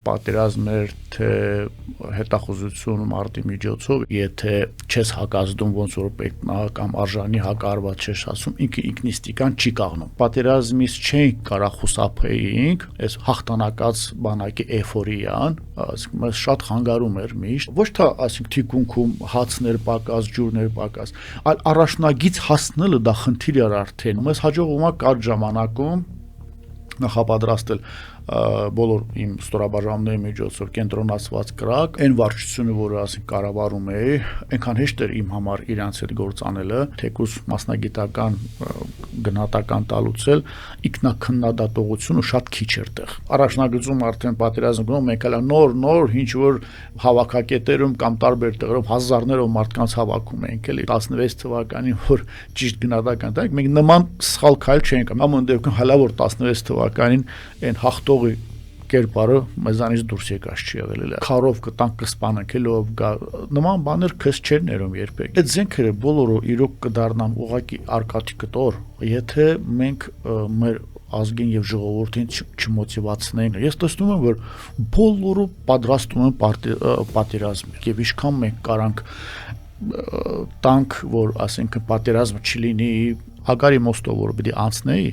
Պատերազմ էր, թե հետախուզություն մարտի միջոցով, եթե չես հակազդում ոնց որ պետք է կամ արժանի հակարված չես ասում, ինքը ինքնիստիկան չի կաղնում։ Պատերազմից չենք կարող խուսափեինք, այս հաղթանակած բանակի էֆորիան, ասենք մեզ շատ խանգարում էր միշտ, ոչ թե ասենք թիկունքում հացներ պակաս, ջուրներ պակաս, այլ առաջնագից հասնելը դա խնդիր էր արդեն։ Մեզ հաջողվում է կարճ ժամանակում նախապատրաստել բոլոր իմ ստորաբաժանումների միջոցով կենտրոնացված կրակ, այն վարչությունը, որը ասենք կառավարում էի, այնքան հեշտ էր իմ համար իրանց հետ գործ անելը, թեկուզ մասնագիտական գնահատական տալուց էլ ինքնակնդատողությունը շատ քիչ էր տեղ։ Առաջնագծում արդեն պատերազմ գնում մենք հələ նոր ինչ որ հավաքակետերում կամ տարբեր տեղերում հազարներով մարդկանց հավաքում ենք էլի 16 թվականին, որ ճիշտ գնահատական տանք, մենք նման սխալ քայլ չենք անում։ Ամեն դեպքում հələ որ 16 թվականին այն հաղթողի կերպարը մեզանից դուրս եկած չի եղել էլի։ Քարով կտանք կսպանենք էլի ով գա նման բաներ քեզ չեն ներում երբեք։ Այդ զենքերը բոլորը իրոք կդառնան ուղակի արկածի կտոր, եթե մենք մեր ազգին եւ ժողովրդին չմոտիվացնենք։ Ես տեսնում եմ, որ բոլորը պատրաստում են պատերազմի եւ ինչքան մենք կարանք տանք, որ ասենք պատերազմը չլինի, հագարի մոստով որ պիտի անցնեի,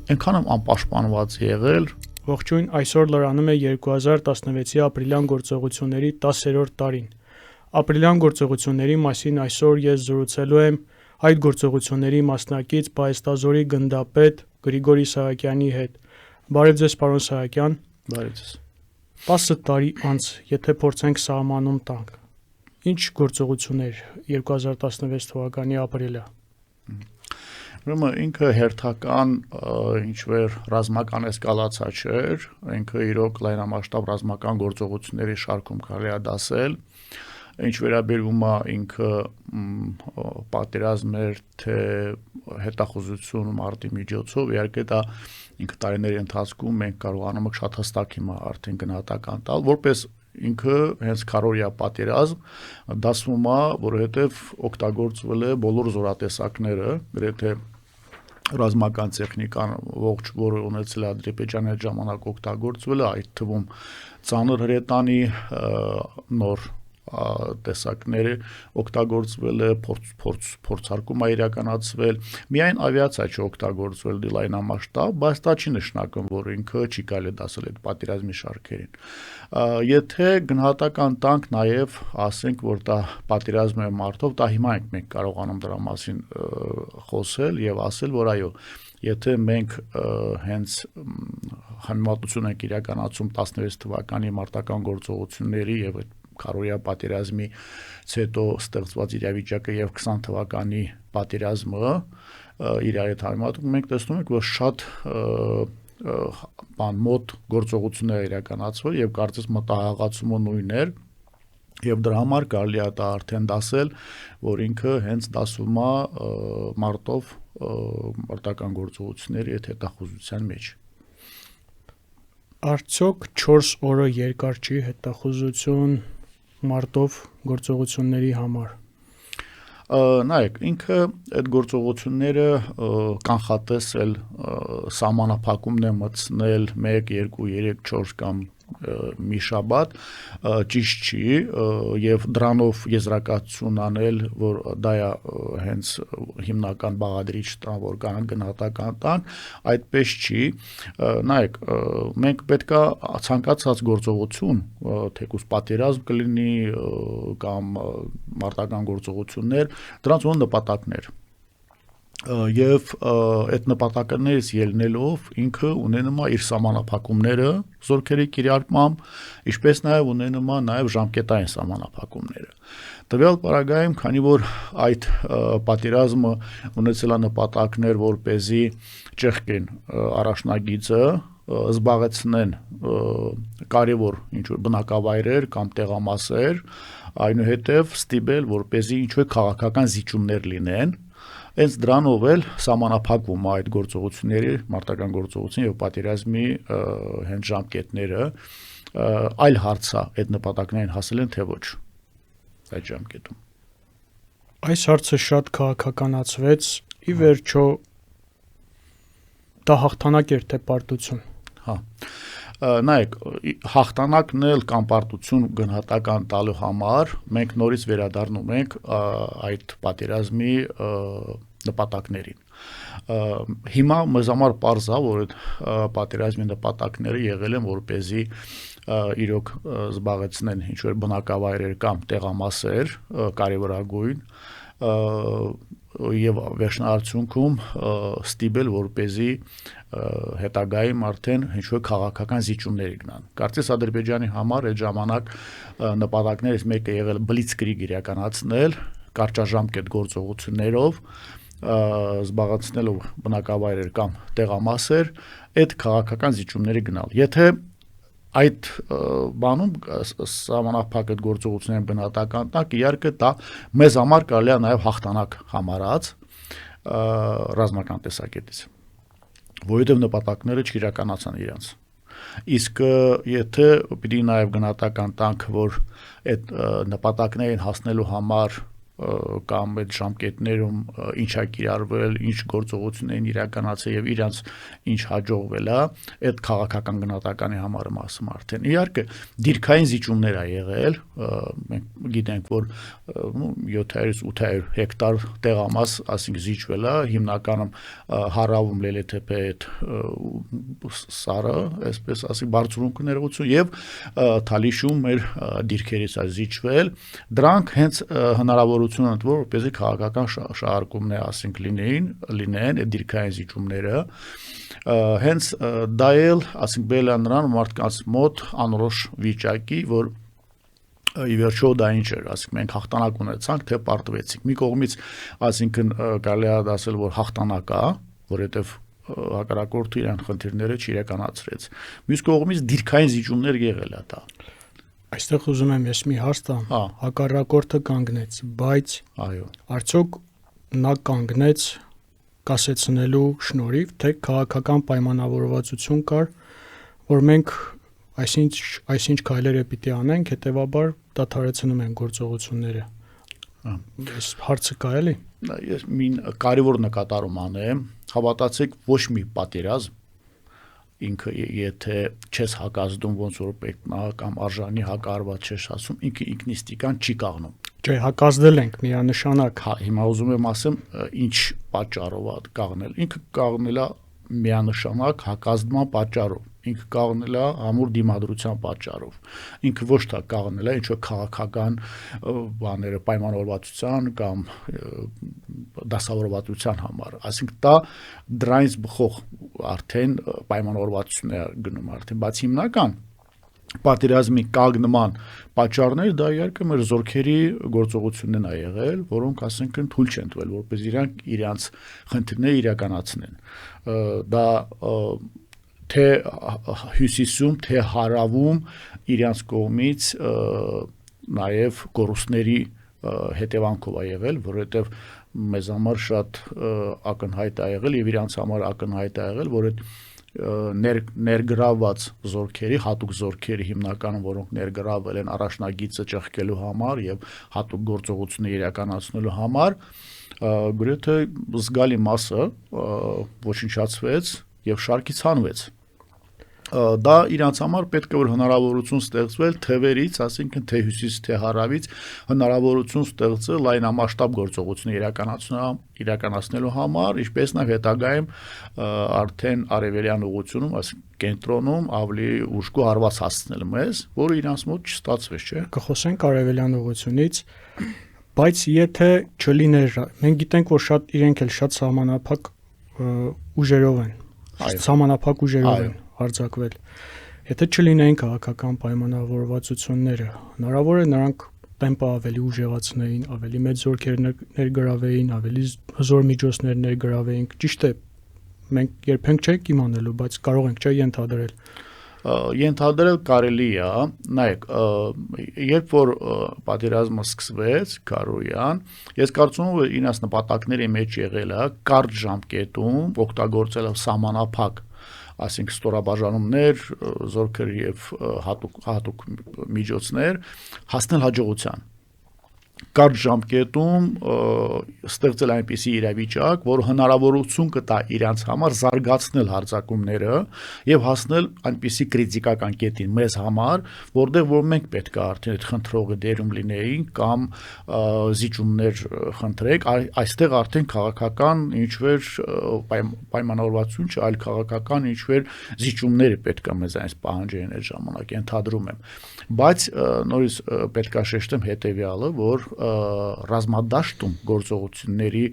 այնքան եմ անպաշտպանված եղել։ Ողջույն, այսօր լրանում է 2016-ի ապրիլյան գործողությունների 10-րդ տարին։ Ապրիլյան գործողությունների մասին այսօր ես զրուցելու եմ այդ գործողությունների մասնակից Պահեստազորի գնդապետ Գրիգորի Սահակյանի հետ։ Բարև ձեզ, պարոն Սահակյան։ Բարև ձեզ։ 10 տարի անց, եթե փորձենք սահմանում տանք, ինչ գործողություններ 2016 թվականի ապրիլը։ Ուրեմն ինքը հերթական ինչ-որ ռազմական էսկալացիա չէր, ինքը իրոք լայնամասշտաբ ռազմական գործողությունների շարքում կարելի է դասել, ինչ վերաբերում է ինքը պատերազմ էր, թե հետախուզություն մարտի միջոցով, իհարկե դա ինքը տարիների ընթացքում մենք կարողանում ենք շատ հստակ հիմա արդեն գնահատական տալ, որպես ինքը հենց քարորիա պատերազմ դասվում է, որովհետև օգտագործվել է բոլոր զորատեսակները, գրեթե ռազմական տեխնիկան ողջ, որը ունեցել է Ադրբեջանի այդ ժամանակ օգտագործվել է, այդ թվում ծանր հրետանի նոր տեսակները օգտագործվել է, փորձարկում է իրականացվել, միայն ավիացիա չի օգտագործվել լայնամասշտաբ, բայց դա չի նշանակում, որ ինքը չի կարելի դասել այդ պատերազմի շարքերին։ Եթե գնահատական տանք նաև ասենք, որ դա պատերազմ է մարտով, դա հիմա ենք մենք կարողանում դրա մասին խոսել եւ ասել, որ այո, եթե մենք հենց համեմատություն ենք իրականացում 16 թվականի մարտական գործողությունների եւ այդ քարորիա պատերազմից հետո ստեղծված իրավիճակը եւ 20 թվականի պատերազմը իրար հետ համեմատում, մենք տեսնում ենք, որ շատ մոտ գործողություններ իրականացվել եւ կարծես մտահղացումը նույնն էր եւ դրա համար կարելի է դա արդեն դասել, որ ինքը հենց դասվում է մարտով մարտական գործողությունների այդ հետախուզության մեջ։ Արդյոք 4 օրը երկար չի հետախուզություն մարտով գործողությունների համար։ Նայեք, ինքը այդ գործողությունները կանխատեսել սահմանափակումն է մտցնել 1, 2, 3, 4 կամ մի շաբաթ ճիշտ չի եւ դրանով եզրակացություն անել, որ դա է հենց հիմնական բաղադրիչ տան, որ կան գնահատական տան, այդպես չի։ Նայեք, մենք պետքա ցանկացած գործողություն, թեկուզ պատերազմ կլինի կամ մարտական գործողություններ, դրանց ունեն նպատակներ։ Եվ այդ նպատակներից ելնելով ինքը ունենում է իր սահմանափակումները զորքերի կիրառմամբ, ինչպես նաև ունենում է նաև ժամկետային սահմանափակումները։ Տվյալ պարագայում, քանի որ այդ պատերազմը ունեցել է նպատակներ, որպեսզի ճեղքեն առաջնագիծը, զբաղեցնեն կարևոր ինչ-որ բնակավայրեր կամ տեղամասեր, այնուհետև ստիպել, որպեսզի ինչ-որ քաղաքական զիջումներ լինեն, հենց դրանով էլ սահմանափակվում է այդ գործողությունների, մարտական գործողություն եւ պատերազմի հենց ժամկետները, այլ հարց է այդ նպատակներին հասել են թե ոչ այդ ժամկետում։ Այս հարցը շատ քաղաքականացվեց, ի վերջո դա հաղթանակ էր թե պարտություն։ Հա։ Նայեք, հաղթանակն էլ կամ պարտություն գնահատական տալու համար մենք նորից վերադառնում ենք այդ պատերազմի նպատակներին։ Հիմա մեզ համար պարզ է, որ այդ պատերազմի նպատակները եղել են որպեսզի իրոք զբաղեցնեն ինչ-որ բնակավայրեր կամ տեղամասեր կարևորագույն եւ վերջնարդյունքում ստիպել որպեսզի հետագայում արդեն ինչ-որ քաղաքական զիջումներ գնան։ Կարծես Ադրբեջանի համար այդ ժամանակ նպատակներից մեկը եղել բլիցկրիգ իրականացնել կարճաժամկետ գործողություններով զբաղեցնելով բնակավայրեր կամ տեղամասեր այդ քաղաքական զիջումների գնալ։ Եթե այդ բանում սահմանափակ այդ գործողությունների բնատական տակ իհարկե դա մեզ համար կարելի է նաև հաղթանակ համարած ռազմական տեսակետից, որովհետև նպատակները չիրականացան իրենց։ Իսկ եթե պիտի նաև գնահատական տանք, որ այդ նպատակներին հասնելու համար կամ այդ ժամկետներում ինչ է կիրառվել, ինչ գործողություններ են իրականացել եւ իրանց ինչ հաջողվել է, այդ քաղաքական գնահատականի համար մասում արդեն իհարկե դիրքային զիջումներ ա եղել, մենք գիտենք, որ 700-800 հեկտար տեղամաս, ասենք զիջվել է, հիմնականում հարավում Լելեթեփե այդ սարը, այսպես ասենք բարձրունք ներողություն եւ Թալիշում մեր դիրքերից է զիջվել, դրանք հենց հնարավոր որպեսզի քաղաքական շահարկումներ ասենք լինեն այդ դիրքային զիջումները հենց դա էլ ասենք բերել է նրան մարդկանց մոտ անորոշ վիճակի որ ի վերջո դա ինչ էր ասենք մենք հաղթանակ ունեցանք թե պարտվեցինք մի կողմից ասինքն կարելի է ասել որ հաղթանակ է որովհետև հակառակորդը իրան խնդիրները չիրականացրեց մյուս կողմից դիրքային զիջումներ եղել է դա Այստեղ ուզում եմ ես մի հարց տամ, հակառակորդը կանգնեց, բայց այո, արդյոք նա կանգնեց կասեցնելու շնորհիվ, թե քաղաքական պայմանավորվածություն կար, որ մենք այսինչ քայլերը պիտի անենք, հետևաբար դադարեցնում ենք գործողությունները։ Այս հարցը կա էլի։ Ես մի կարևոր նկատառում անեմ, հավատացեք ոչ մի պատերազմ ինքը եթե չես հակազդում ոնց որ պետք է կամ արժանի հակարված չես ասում ինքը ինքնիստիկան չի կաղնում Չէ հակազդել ենք միանշանակ հիմա ուզում եմ ասեմ ինչ պատճառով է կաղնել ինքը կաղնել է միանշանակ հակազդման պատճառով ինքը կաղնել է ամուր դիմադրության պատճառով ինքը ոչ թե կաղնել է ինչ որ քաղաքական բաները պայմանավորվածության կամ դասավորվածության համար այսինքն դա դրանից բխող արդեն պայմանավորվածություն է գնում արդեն բայց հիմնական պատերազմի կանգնման պատճառները դա իհարկե մեր զորքերի գործողություններն է եղել, որոնք ասենք թույլ չեն տվել, որպես իրանք իրանց խնդիրները իրականացնեն։ Դա թե հյուսիսում, թե հարավում իրանց կողմից նաև կորուստների հետևանքով է եղել, որովհետև մեզ համար շատ ակնհայտ է եղել եւ իրանց համար ակնհայտ է եղել, որ այդ ներգրաված զորքերի, հատուկ զորքերի հիմնականում, որոնք ներգրավել են առաջնագիծը ճեղքելու համար եւ հատուկ գործողություններ իրականացնելու համար, գրեթե զգալի մասը ոչնչացվեց եւ շարքից հանվեց։ Դա իրանց համար պետք է որ հնարավորություն ստեղծվել թևերից, ասինքն թե հյուսիս, թե հարավից հնարավորություն ստեղծել լայնամասշտաբ գործողություններ իրականացնելու համար, ինչպես նաև հետագայում արդեն արևելյան ուղությունում, ասենք կենտրոնում ավելի ուժգու հարված հասցնել մեզ, որը իրանց մոտ չստացվեց, չէ՞։ Կխոսենք արևելյան ուղությունից, բայց եթե չլիներ, մենք գիտենք, որ շատ իրենք էլ շատ սահմանափակ ուժերով են, սահմանափակ ուժերով են արձակվել։ Եթե չլինեին քաղաքական պայմանավորվածությունները, հնարավոր է նրանք տեմպը ավելի ուժեղացնեին, ավելի մեծ զորքեր ներգրավեին, ավելի հզոր միջոցներ ներգրավեին։ Ճիշտ է, մենք երբեք չենք իմանալու, բայց կարող ենք չէ ենթադրել։ Ենթադրել կարելի է, նայեք, երբ որ պատերազմը սկսվեց Քարոյան, ես կարծում եմ, որ իրենց նպատակների մեջ եղել է կարճ ժամկետում օգտագործելով սահմանափակ ասենք ստորաբաժանումներ, զորքեր եւ հատուկ միջոցներ հասնել հաջողության։ կարճ ժամկետում ստեղծել այնպիսի իրավիճակ, որ հնարավորություն կտա իրանց համար զարգացնել հարձակումները եւ հասնել այնպիսի կրիտիկական կետին մեզ համար, որտեղ որ մենք պետք է արդեն այդ խնդրողը դերում լինեինք կամ զիջումներ խնդրենք, այստեղ արդեն քաղաքական ինչ-որ պայմանավորվածություն չէ, այլ քաղաքական ինչ-որ զիջումները պետք է մեզ այնպես պահանջեն այդ ժամանակ, ենթադրում եմ, բայց նորից պետք է շեշտեմ հետեւյալը, որ ռազմադաշտում գործողությունների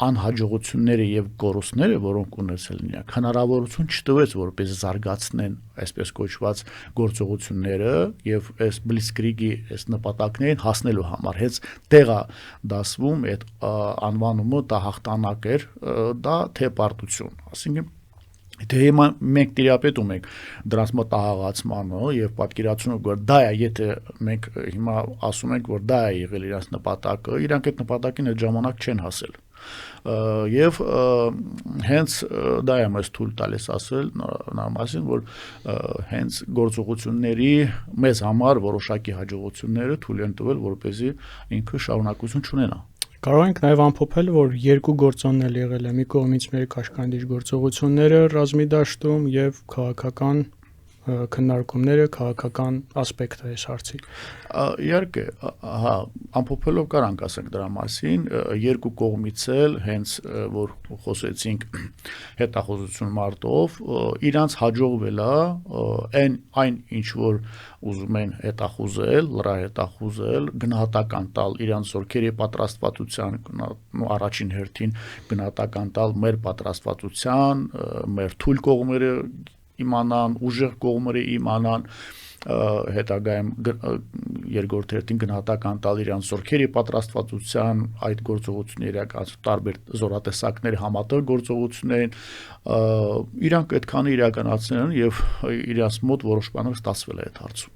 անհաջողությունները եւ կորուստները, որոնք ունեցել են իրենք, հնարավորություն չտվեց, որպես զարգացնեն այսպես կոչված գործողությունները եւ այս բլիցկրիգի այս նպատակներին հասնելու համար, հենց տեղա դասվում այդ անվանումը դա հաղթանակ էր, դա թե պարտություն, ասինքն Թե հիմա մենք տիրապետում ենք դրանց մտահղացմանը եւ պատկերացնում ենք, որ դա է, եթե մենք հիմա ասում ենք, որ դա է եղել իրենց նպատակը, իրանք այդ նպատակին այդ ժամանակ չեն հասել։ Եվ հենց դա է մեզ թույլ տալիս ասել նրա մասին, որ հենց գործողությունների մեզ համար որոշակի հաջողությունները թույլ են տվել, որպեսզի ինքը շարունակություն չունենա։ Կարող ենք նաև ամփոփել, որ երկու գործոններ եղել է՝ մի կողմից մեր կաշկանդիչ գործողությունները ռազմի դաշտում եւ քաղաքական քննարկումները, քաղաքական ասպեկտը այս հարցի։ Իհարկե, հա, ամփոփելով կարանք ասենք դրա մասին, երկու կողմից էլ հենց որ խոսեցինք հետախուզություն մարտով, իրանց հաջողվել է այն ինչ որ ուզում են հետախուզել, լրահետախուզել, գնահատական տալ իրանց զորքերի պատրաստվածության, առաջին հերթին գնահատական տալ մեր պատրաստվածության, մեր թույլ կողմերը իմանան, ուժեղ կողմերը իմանան, հետագայում երկրորդ հերթին գնահատական տալ իրանց զորքերի պատրաստվածության, այդ գործողությունների իրականացում տարբեր զորատեսակների համատեղ գործողություններին, իրանք այդքանը իրականացնել են եւ իրանց մոտ որոշ բաներ ստացվել է այդ հարցում։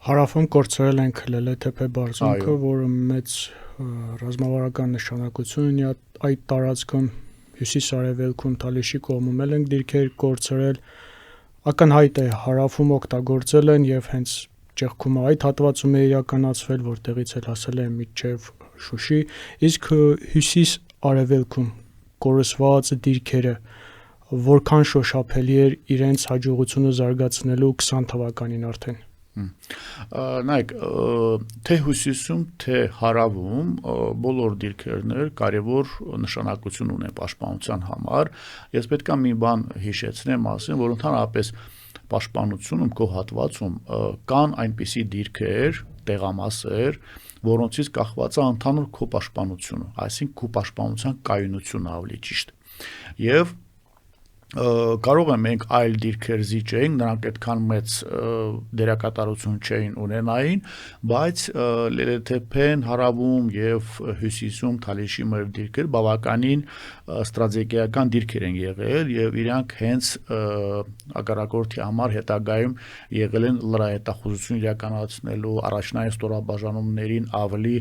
Հարավում կորցրել են Քլելեթեփե բարձունքը, որը մեծ ռազմավարական նշանակություն ունի այդ տարածքում, հյուսիս-արևելքում Թալիշի կողմում են դիրքեր կորցրել, ակնհայտ է հարավում օգտագործել են եւ հենց ճեղքումը այդ հատվածում է իրականացվել, որտեղից էլ հասել է մինչեւ Շուշի, իսկ հյուսիս-արևելքում կորսված դիրքերը որքան շոշափելի էր իրենց հաջողությունը զարգացնելու 20 թվականին արդեն։ Նայեք, թե հյուսիսում, թե հարավում բոլոր դիրքերներ կարևոր նշանակություն ունեն պաշտպանության համար։ Ես պետք է մի բան հիշեցնեմ, ասեմ, որ ընդհանրապես պաշտպանությունում քո հատվածում կան այնպիսի դիրքեր, տեղամասեր, որոնցից կախված է ընդհանուր քո պաշտպանությունը, այսինքն քո պաշտպանության կայունությունը ավելի ճիշտ։ Եվ կարող է մենք այլ դիրքեր զիջեինք, նրանք այդքան մեծ դերակատարություն չէին ունենային, բայց Լելեթեփեն հարավում եւ հյուսիսում Թալիշի մեր դիրքեր բավականին ստրատեգիական դիրքեր են եղել եւ իրանք հենց ագարակորթի համար հետագայում եղել են լրահետախուզություն իրականացնելու առաջնային ստորաբաժանումներին ավելի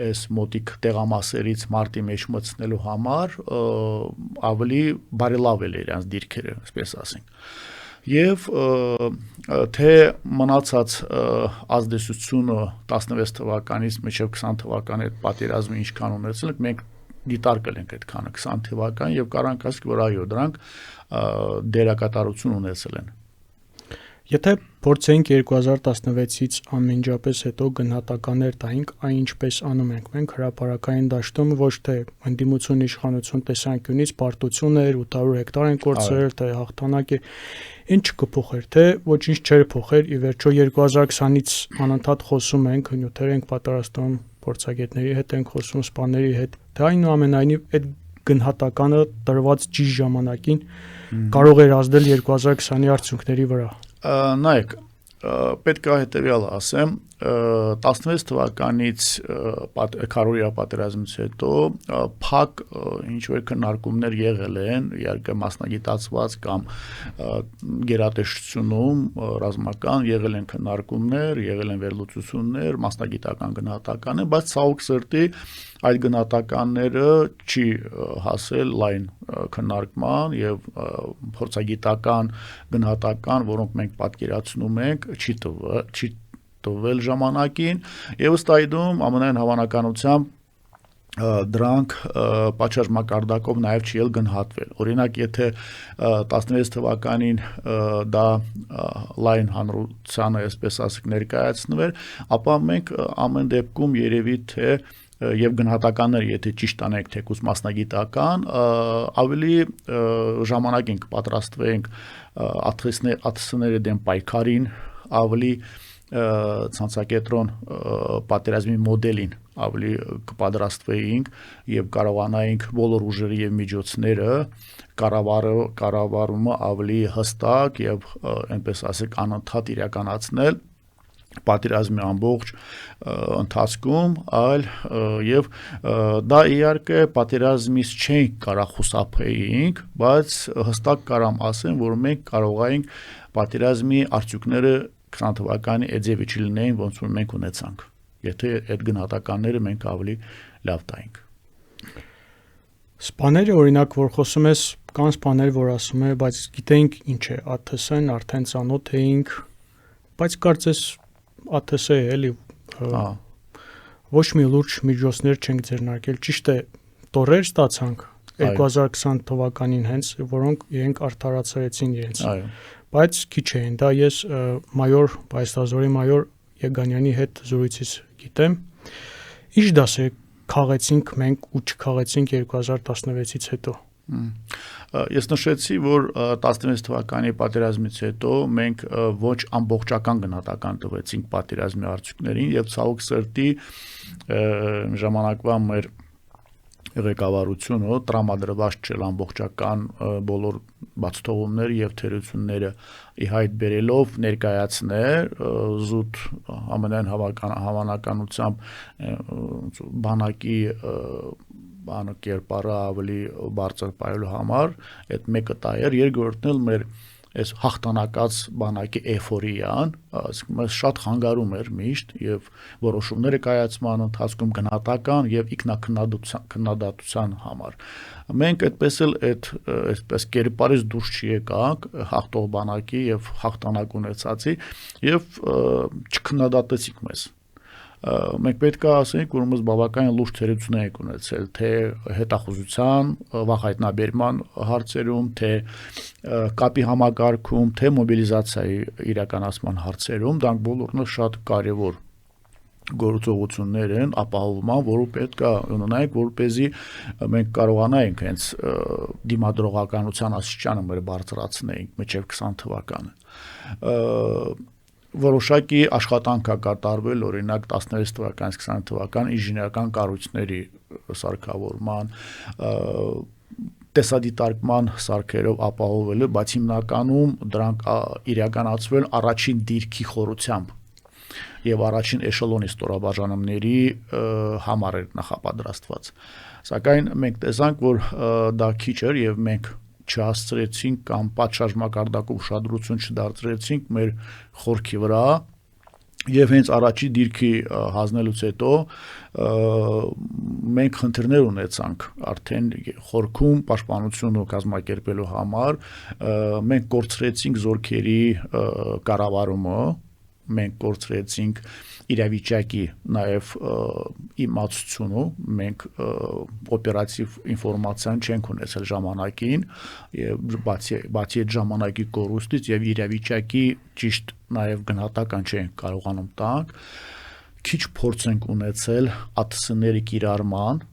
այս մոտիկ տեղամասերից մարտի մեջ մտցնելու համար ավելի բարելավել է իրանց դիրքերը, այսպես ասենք։ Եվ թե մնացած ազդեցությունը 16 թվականից մինչև 20 թվականի այդ պատերազմը ինչքան ունեցել ենք, մենք դիտարկել ենք այդքանը 20 թվական եւ կարանք ասենք, որ այո, դրանք դերակատարություն ունեցել են։ Եթե փորձենք 2016-ից անմիջապես հետո գնահատականներ տայինք, այն ինչպես անում ենք մենք հրապարակային դաշտում, ոչ թե ընդդիմություն իշխանություն տեսանկյունից պարտություն էր 800 հեկտար են կորցրել, թե հաղթանակ է, ինչ կփոխեր, թե ոչինչ չէր փոխեր, ի վերջո 2020-ից անընդհատ խոսում ենք, նյութեր ենք պատրաստում, փորձագետների հետ ենք խոսում, սպաների հետ, թե այնուամենայնիվ այդ գնահատականը տրված ճիշտ ժամանակին կարող էր ազդել 2020-ի արդյունքների վրա։ Նայեք, պետք է հետևյալը ասեմ, 16 թվականից քարորիա պատերազմից հետո փակ ինչ-որ քննարկումներ եղել են, իհարկե մասնագիտացված կամ գերատեսչությունում ռազմական եղել են քննարկումներ, եղել են վերլուծություններ, մասնագիտական գնահատականներ, բայց ցավոք սրտի այդ գնահատականները չի հասել լայն քննարկման եւ փորձագիտական գնահատական, որոնք մենք պատկերացնում ենք, չի տվել ժամանակին եւ ըստ այդմ ամենայն հավանականությամբ դրանք պատշաճ մակարդակով նաև չի ել գնահատվել։ Օրինակ, եթե 16 թվականին դա լայն հանրությանը, այսպես ասենք, ներկայացնվեր, ապա մենք ամեն դեպքում երևի թե եւ գնահատականները, եթե ճիշտ անենք թեկուզ մասնագիտական, ավելի ժամանակ ենք պատրաստվենք ԱԹՍ-ների դեմ պայքարին, ավելի ցանցակենտրոն պատերազմի մոդելին ավելի կպատրաստվեինք եւ կարողանայինք բոլոր ուժերը եւ միջոցները կառավարումը ավելի հստակ եւ այնպես ասենք անընդհատ իրականացնել պատերազմի ամբողջ ընթացքում, այլ եւ դա իհարկե պատերազմից չենք կարող խուսափեինք, բայց հստակ կարամ ասեմ, որ մենք կարող էինք պատերազմի արդյունքները 20 թվականի էջևի չլինեին, ոնց որ մենք ունեցանք, եթե այդ գնահատականները մենք ավելի լավ տայինք։ Սպաները, օրինակ, որ խոսում ես, կան սպաներ, որ ասում են, բայց գիտենք ինչ է ԱԹՍ-ն, արդեն ծանոթ էինք, բայց կարծես ԱԹՍ է, էլի ոչ մի լուրջ միջոցներ չենք ձեռնարկել, ճիշտ է, տոռեր ստացանք 2020 թվականին հենց, որոնք իրենք արդարացրեցին իրենց։ Բայց քիչ էին, դա ես մայոր Բայստազորի մայոր Եգանյանի հետ զրույցից գիտեմ։ Ինչ դասեր քաղեցինք մենք ու չքաղեցինք 2016-ից հետո։ Ես նշեցի, որ 16 թվականի պատերազմից հետո մենք ոչ ամբողջական գնահատական տվեցինք պատերազմի արդյունքներին եւ ցավոք սրտի ժամանակվա մեր ղեկավարությունը տրամադրված չէր ամբողջական բոլոր բացթողումները եւ թերությունները իհայտ բերելով ներկայացնել զուտ ամենայն հավանականությամբ բանակի բանը կերպարը ավելի բարձր պայելու համար այդ մեկը դա էր, երկրորդն էլ մեր այս հաղթանակած բանակի էֆորիան, ասենք շատ խանգարում էր միշտ եւ որոշումները կայացման ընթացքում գնահատական եւ ինքնակնդատության համար։ Մենք այդպես էլ այսպես կերպարից դուրս չեկանք հաղթող բանակի եւ հաղթանակ ունեցածի եւ չքննադատեցինք մեզ։ Մենք պետք է ասենք, որ մենք բավականին լուրջ թերություններ ենք ունեցել, թե հետախուզության, վաղ հայտնաբերման հարցերում, թե կապի համակարգում, թե մոբիլիզացիայի իրականացման հարցերում, դրանք բոլորն շատ կարևոր գործողություններ են ապահովման, որը պետք է ունենայինք, որպեսզի մենք կարողանայինք հենց դիմադրողականության աստիճանը մեր բարձրացնեինք մինչև 20 թվականը։ Որոշակի աշխատանք է կատարվել, օրինակ 16 թվականից 20 թվական ինժեներական կառույցների սարքավորման, տեսադիտարկման սարքերով ապահովելը, բայց հիմնականում դրանք իրականացվել առաջին դիրքի խորությամբ եւ առաջին էշելոնի ստորաբաժանումների համար էր նախապատրաստված։ Սակայն մենք տեսանք, որ դա քիչ էր եւ մենք չհասցրեցինք կամ պատշաճ մակարդակով ուշադրություն չդարձրեցինք մեր խորքի վրա եւ հենց առաջի դիրքի հանձնելուց հետո մենք խնդիրներ ունեցանք արդեն խորքում պաշտպանությունը կազմակերպելու համար մենք կորցրեցինք զորքերի կառավարումը մենք կորցրեցինք իրավիճակի նաև իմացությունը, մենք օպերատիվ ինֆորմացիան չենք ունեցել ժամանակին, եւ բացի այդ ժամանակի կորուստից եւ իրավիճակի ճիշտ նաև գնահատական չենք կարողանում տանք, քիչ փորձ ենք ունեցել ԱԹՍ-ների կիրառման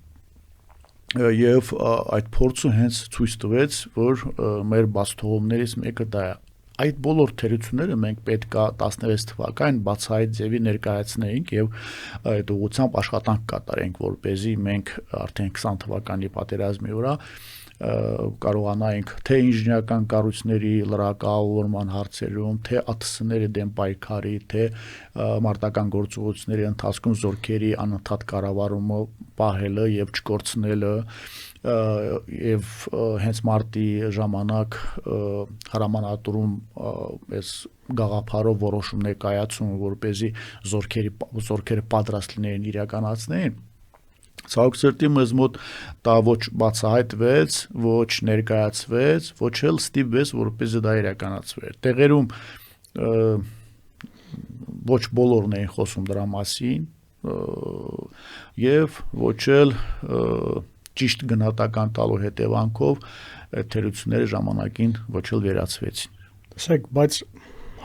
եւ այդ փորձը հենց ցույց տվեց, որ մեր բացթողումներից մեկը դա է։ Այդ բոլոր թերությունները մենք պետք է 16 թվականին բացահայտ ձևի ներկայացնեինք եւ այդ ուղղությամբ աշխատանք կատարենք, որպեսզի մենք արդեն 20 թվականի պատերազմի վրա կարողանայինք թե ինժեներական կառույցների լրակավորման հարցերում, թե ԱԹՍ-ների դեմ պայքարի, թե մարտական գործողությունների ընթացքում զորքերի անընդհատ կառավարումը պահելը եւ չկորցնելը եւ հենց մարտի ժամանակ հրամանատարում այս գաղափարով որոշումներ կայացում, որպեսզի զորքերը պատրաստ լինեն իրականացնեն։ Ցավոք սրտի մեզ մոտ դա ոչ բացահայտվեց, ոչ ներկայացվեց, ոչ էլ ստիպվեց, որպեսզի դա իրականացվեր։ Տեղերում ոչ բոլորն էին խոսում դրա մասին եւ ոչ էլ ճիշտ գնահատական տալու հետևանքով այդ թերությունները ժամանակին ոչ էլ վերացվեցին։ Տեսեք, բայց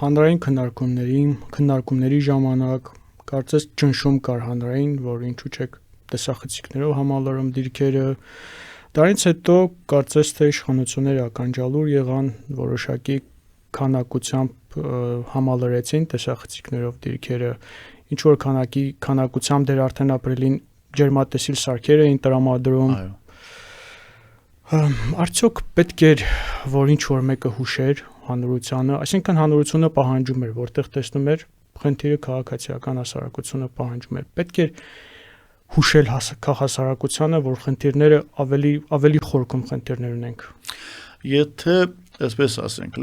հանրային քննարկումների ժամանակ կարծես ճնշում կար հանրային, որ ինչու՞ չեք տեսախցիկներով համալրում դիրքերը։ Դրանից հետո կարծես թե իշխանությունները ականջալուր եղան, որոշակի քանակությամբ համալրեցին տեսախցիկներով դիրքերը, ինչ որ քանակությամբ դեր արդեն ապրիլին ջերմատեսիլ սարքեր էին տրամադրում։ Այո։ Արդյոք պետք էր, որ ինչ որ մեկը հուշեր հանրությանը, այսինքն հանրությունը պահանջում էր, որտեղ տեսնում էր խնդիրը քաղաքացիական հասարակությունը պահանջում էր։ Պետք էր հուշել հասարակությանը, որ խնդիրները ավելի խորքում խնդիրներ ունենք։ Եթե այսպես ասենք,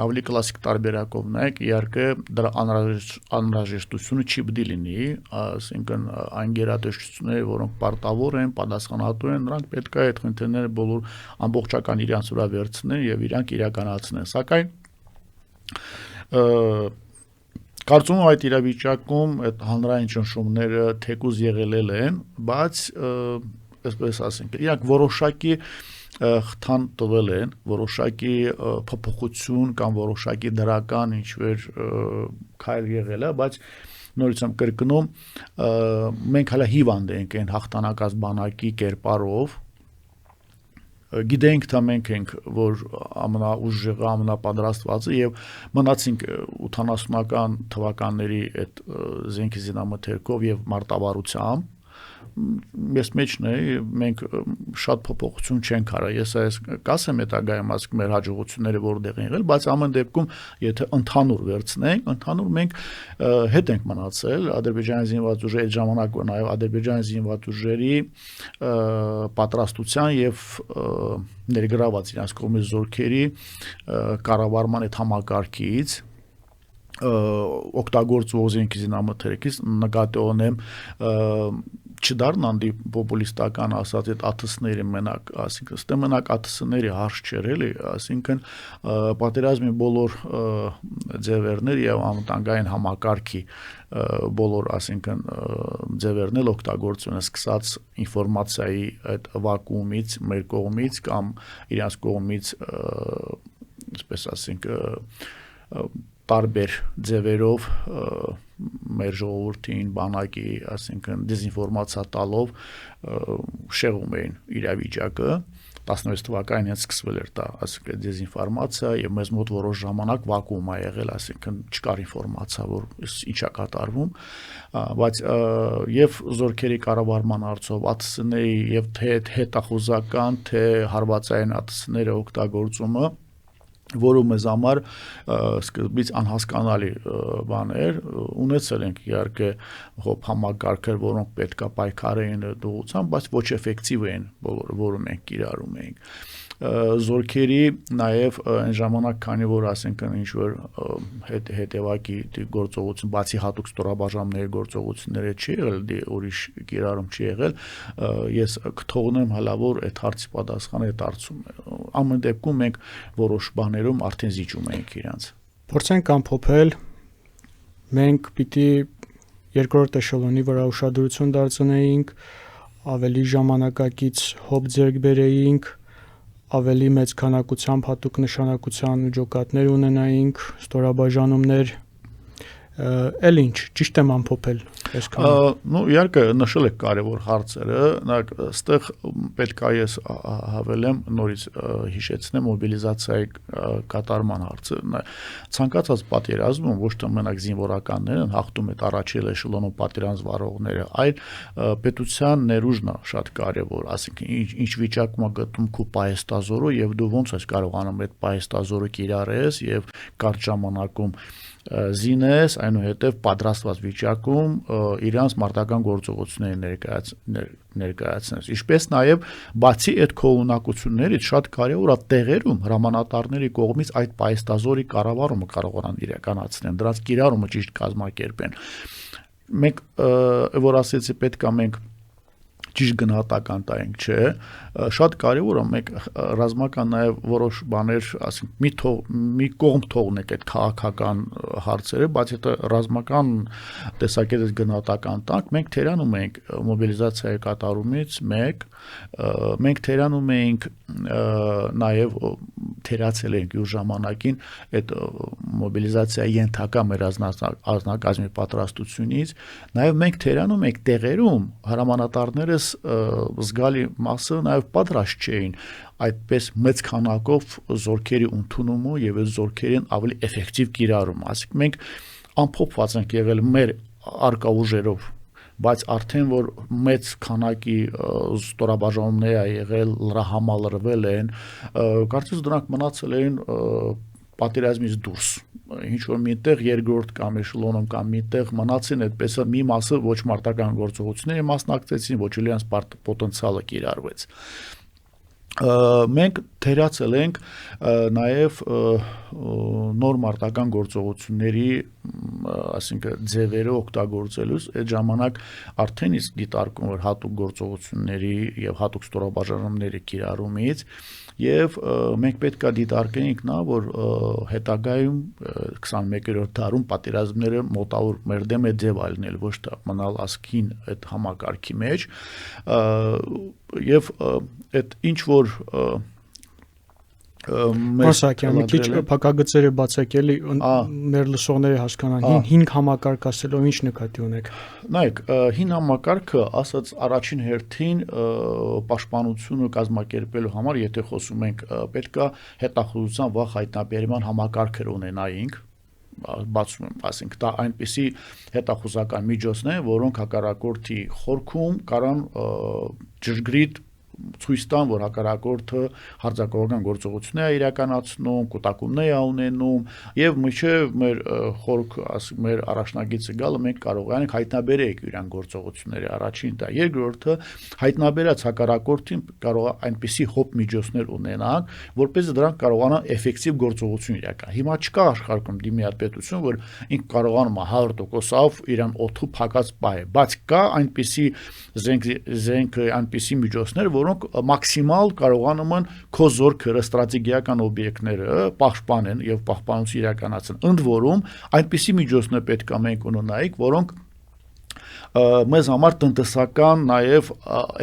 ավելի կլասիկ տարբերակով նայեք, իհարկե դրա անհրաժեշտությունը չի պետք լինի, ասենքն այն գերատեսչությունները, որոնք պարտավոր են, պատասխանատու են, նրանք պետք է այդ խնդիրները բոլոր ամբողջական իրենց վրա վերցնեն եւ իրանք իրականացնեն։ Սակայն կարծում եմ այդ իրավիճակում այդ հանրային ճնշումները թեկուզ եղել են, բայց այսպես ասենք, իրանք որոշակի խթան տվել են, որոշակի փոփոխություն կամ որոշակի դրական ինչ-որ քայլ եղել է, բայց նորից եմ կրկնում, մենք հələ հիվանդ ենք այն հաղթանակած բանակի կերպարով, գիտենք թե մենք ենք, որ ամենաուժեղը, ամենապատրաստվածը եւ մնացինք 80-ական թվականների այդ զենքի զինամթերքով եւ մարտավարությամբ ես մեջն է, մենք շատ փոփոխություն չենք արել, ես այս կասեմ հետագայում ասենք մեր հաջողությունները որտեղ են եղել, բայց ամեն դեպքում եթե ընդհանուր վերցնենք, ընդհանուր մենք հետ ենք մնացել Ադրբեջանի զինված ուժերի այդ ժամանակ նաեւ Ադրբեջանի զինված ուժերի պատրաստության եւ ներգրաված իրենց կողմից զորքերի կառավարման այդ համակարգից օգտագործող զենքի զինամթերքից նկատի ունեմ չդառնան պոպուլիստական ասած այդ ԱԹՍ-ների մենակ, ասինքն ստե մենակ ԱԹՍ-ների հարց չէր էլի, ասինքն պատերազմի բոլոր ձևերներ եւ անվտանգային համակարգի բոլոր, ասինքն ձևերն էլ օգտագործում են, սկսած ինֆորմացիայի այդ վակուումից, մեր կողմից կամ իրենց կողմից, այսպես ասենք տարբեր ձևերով մեր ժողովրդին բանակի, ասինքն դեզինֆորմացիա տալով շեղում էին իրավիճակը 16 թվականին հենց սկսվել էր դա, ասինքն դեզինֆորմացիա եւ մեզ մոտ որոշ ժամանակ վակուում ա եղել, ասինքն չկար ինֆորմացիա, որ ինչա կատարվում, բայց եւ զորքերի կառավարման հարցով ԱԹՍ-ների եւ թե հետախուզական, թե հարվածային ԱԹՍ-ները օգտագործումը որը մեզ համար սկզբից անհասկանալի բան էր, ունեցել ենք իհարկե հոբ համակարգեր, որոնք պետքա պայքարեին դողությամբ, բայց ոչ էֆեկտիվ էին բոլորը, որը մենք կիրառում էինք։ Զորքերի նաև այն ժամանակ, քանի որ ասենք ինչ որ հետևակի գործողություն, բացի հատուկ ստորաբաժանումների գործողությունները չի եղել, ուրիշ կիրառում չի եղել, ես կթողնեմ հələ որ այդ հարցի պատասխանը այդ հարցում է։ Ամեն դեպքում մենք որոշ բաներում արդեն զիջում ենք իրանց։ Փորձենք ամփոփել, մենք պիտի երկրորդ էշելոնի վրա ուշադրություն դարձնեինք, ավելի ժամանակակից հոբ ձեռք բերեինք, ավելի մեծ քանակությամբ հատուկ նշանակության ջոկատներ ունենայինք, ստորաբաժանումներ, էլ ինչ, ճիշտ եմ ամփոփել, այսքանը։ Իհարկե նշել եք կարևոր հարցերը, այստեղ պետք է ես հավելեմ, նորից հիշեցնեմ մոբիլիզացիայի կատարման հարցը։ Ցանկացած պատերազմում ոչ թե մենակ զինվորականները հաղթում են առաջին էշելոնում պատերազմ վարողները, այլ պետության ներուժն է շատ կարևոր, ասինքն ինչ վիճակում է գտնում քո պահեստազորը եւ դու ոնց ես կարողանում այդ պահեստազորը կիրառես եւ կարճ ժամանակում զինես, այնուհետև պատրաստված վիճակում իրանց մարտական գործողությունների ներկայացնես։ Ինչպես նաև բացի այդ քողունակություններից շատ կարևոր է տեղերում հրամանատարների կողմից այդ պահեստազորի կառավարումը կարողանան իրականացնեն, դրանց կիրառումը ճիշտ կազմակերպեն։ Մենք որ ասեցի պետք է մենք ճիշտ գնահատական տայինք, չէ, շատ կարևոր է մենք ռազմական նաև որոշ բաներ, ասենք մի կողմ թողնենք այդ քաղաքական հարցերը, բայց եթե ռազմական տեսակետից գնահատական տանք, մենք թերանում ենք մոբիլիզացիայի կատարումից մենք թերանում ենք նաև թերացել ենք յուր ժամանակին այդ մոբիլիզացիայի ենթակա մեր անձնակազմի պատրաստությունից, նաև մենք թերանում ենք տեղերում հրամանատարներս զգալի մասը նաև պատրաստ չէին այդպես մեծ քանակով զորքերի ընդունումը եւ այդ զորքերին ավելի էֆեկտիվ կիրառում, ասենք մենք ամփոփված ենք եղել մեր արկա ուժերով, բայց արդեն որ մեծ քանակի ստորաբաժանումներ ա եղել, լրահամալրվել են, կարծես դրանք մնացել են պատերազմից դուրս, ինչ որ միտեղ երկրորդ կամ էշելոնում կամ միտեղ մնացին այդպես մի մասը ոչ մարտական գործողությունների մասնակցեցին, ոչ իրենց պոտենցիալը կիրառվեց։ Մենք թերացել ենք նաև նոր մարտական գործողությունների, ասինքն ձևերը օգտագործելուց, այդ ժամանակ արդեն իսկ դիտարկում էր հատուկ գործողությունների եւ հատուկ ստորաբաժանումների կիրառումից եւ մենք պետք է դիտարկենք նա, որ հետագայում 21-րդ դարում պատերազմները մոտավոր մեր դեմ է ձև ալնել, ոչ թե մնալ ասքին այդ համակարգի մեջ եւ այդ ինչ որ Մասակյան, մի քիչ փակագծերը բացակելի մեր լսողները հասկանան, հին համակարգ ասելով ինչ նկատի ունեք։ Նայեք, հին համակարգը ասած առաջին հերթին պաշտպանությունը կազմակերպելու համար, եթե խոսում ենք, պետք է հետախուզության վաղ հայտնաբերման համակարգեր ունենայինք, բացում եմ, ասենք, դա այնպիսի հետախուզական միջոցներ, որոնք հակառակորդի խորքում կարան ճշգրիտ ցույց տան, որ հակառակորդը հարձակողական գործողություններ է իրականացնում, կուտակումներ է ունենում եւ մինչեւ մեր խորք, մեր առաջնագիծը գալը մենք կարող ենք հայտնաբերել իրան գործողությունների առաջին դա երկրորդը հայտնաբերած հակառակորդին կարող է այնպիսի հոբ միջոցներ ունենան, որպեսզի դրանք կարողանան էֆեկտիվ գործողություն իրականացնել։ Հիմա չկա աշխարհում դիմիած պետություն, որ ինք կարողանում է 100%-ով իրան օթու փակած բայ, բայց կա այնպիսի զենք այնպիսի միջոցներ, որոնք մաքսիմալ կարողանում են քո զորքերը, ստրատեգիական օբյեկտները պաշտպանեն եւ պահպանություն իրականացնեն։ Ընդ որում այնպիսի միջոցներ պետք է մենք ունենայինք, որոնք մեզ համար տնտեսական նաև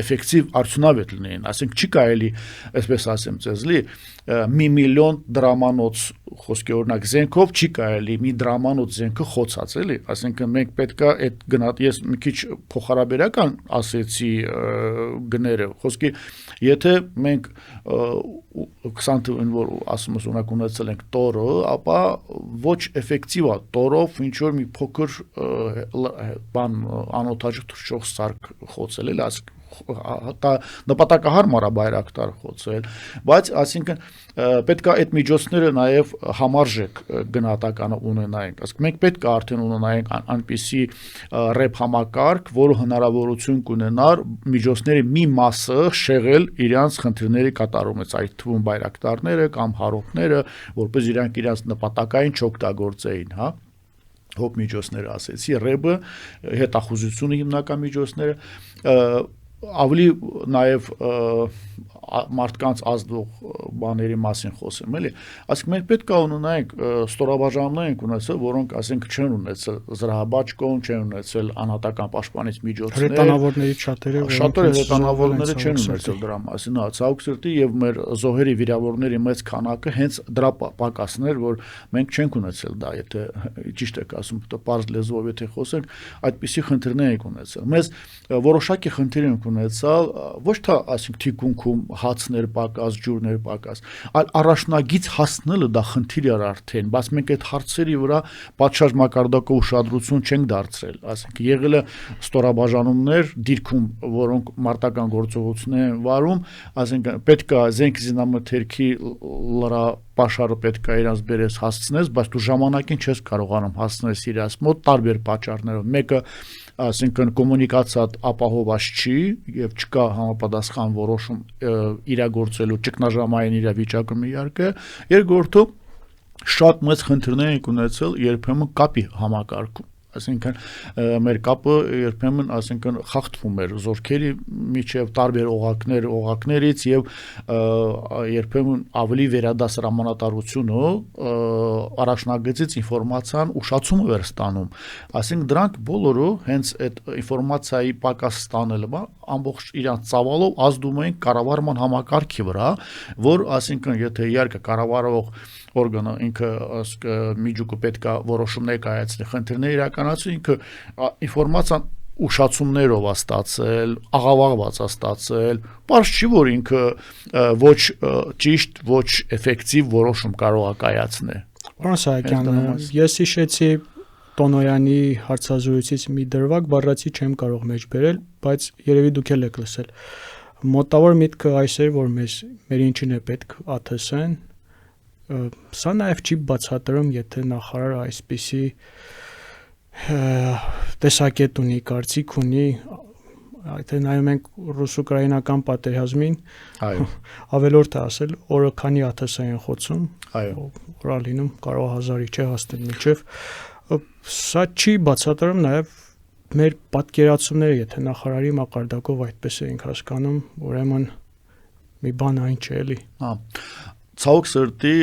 էֆեկտիվ արդյունավետ լինեն, ասենք չի կարելի, այսպես ասեմ ձեզլի, մի միլիոն դրամանոց խոսքի օրինակ զենքով չի կարելի մի դրամանոց զենքը խոցած, էլի, ասենքն մենք պետք է այդ գնահատ ես մի քիչ փոխհարաբերական ասեցի գները, խոսքի եթե մենք 20 թվականին որ ասում ես օրինակ ունեցել ենք տորը, ապա ոչ էֆեկտիվ է տորով ինչ որ մի փոքր բան անօթաչու թռչող սարք խոցել, էլի, ասենք դա նպատակահարմար է բայրակտար խոցել, բայց այսինքն պետք է այդ միջոցները նաև համարժեք գնահատականը ունենայինք, ասենք մենք պետք է արդեն ունենայինք այնպիսի ռեփ համակարգ, որը հնարավորություն կունենար միջոցների մի մասը շեղել իրանց խնդիրների կատարումից, այդ թվում բայրակտարները կամ հարոտները, որպես իրանք իրանց նպատակային չօգտագործեին, հա հոբ միջոցները ասեցի, ռեբը հետախուզությունը հիմնական միջոցները ավելի նաև մարդկանց ազդող բաների մասին խոսեմ, էլի, ասենք մենք պետք է ունենայինք ստորաբաժանումներ ենք ունեցել, որոնք ասենք չեն ունեցել զրահաբաճկոն, չեն ունեցել անհատական պաշտպանիչ միջոցներ, հրետանավորների շատերը հրետանավորները չեն ունեցել դրա մասին, հա, ցավոք սրտի եւ մեր զոհերի վիրավորների մեծ քանակը հենց դրա պակասն էր, որ մենք չենք ունեցել դա, եթե ճիշտ եք ասում, պարզ լեզվով եթե խոսենք, այդպիսի խնդիրներ ենք ունեցել։ Մեզ որոշակի խնդիր ենք ունեցալ, ոչ թե ասենք թիկունքում հացներ պակաս, ջուրներ պակաս, այլ առաջնագիծ հասնելը դա խնդիր էր արդեն, բայց մենք այդ հարցերի վրա պատշաճ մակարդակով ուշադրություն չենք դարձրել, ասենք եղել է ստորաբաժանումներ դիրքում, որոնք մարտական գործողություններ են վարում, ասենք պետք է զենք զինամթերքի լրա պաշարը պետք է իրանց բերես հասցնես, բայց դու ժամանակին չես կարողանում հասցնես իրաց մոտ տարբեր պատճառներով, մեկը ասենքն կոմունիկացիա ապահովված չի եւ չկա համապատասխան որոշում իրագործելու ճգնաժամային իրավիճակում իհարկե, երկրորդը շատ մեծ խնդիրներ են ունեցել երբեմն կապի համակարգում, Այսինքն մեր կապը երբեմն այսինքն խախտվում էր զորքերի միջև տարբեր օղակներից եւ երբեմն ավելի վերադասարամանատարությունը առաջնագծից ինֆորմացիան ուշացումը էր ստանում, այսինքն դրանք բոլորը հենց այդ ինֆորմացիայի պակաս ստանելը ամբողջ իրանց ծավալով ազդում էին կառավարման համակարգի վրա, որ այսինքն եթե իհարկե կառավարող օրգանը ինքը միջուկը պետքա որոշումներ կայացնի, խնդիրներ իրականացնի, ինքը ինֆորմացիան ուշացումներով է ստացել, աղավաղված է ստացել, բարձ չի որ ինքը ոչ ճիշտ, ոչ էֆեկտիվ որոշում կարող է կայացնել։ Պարոն Սահակյան, ես հիշեցի Տոնոյանի հարցազրույցից մի դրվագ, բառացի չեմ կարող մեջ բերել, բայց երևի դուք էլ եք լսել։ Մոտավոր միտքը այս էր, որ մեր ինչին է պետք ԱԹՍ-ն, սա նաև չի բացատրում, եթե նախարարը այսպիսի տեսակետ ունի, կարծիք ունի, եթե նայում ենք ռուս-ուկրաինական պատերազմին, ավելորդ է ասել, օրը քանի ԱԹՍ են խոցում, օր լինում կարող 1000-ի չէ հասնել մինչև, սա չի բացատրում նաև մեր պատկերացումները, եթե նախարարի մակարդակով այդպես էինք հասկանում, ուրեմն մի բան այն չէ էլի։ Ցավոք սրտի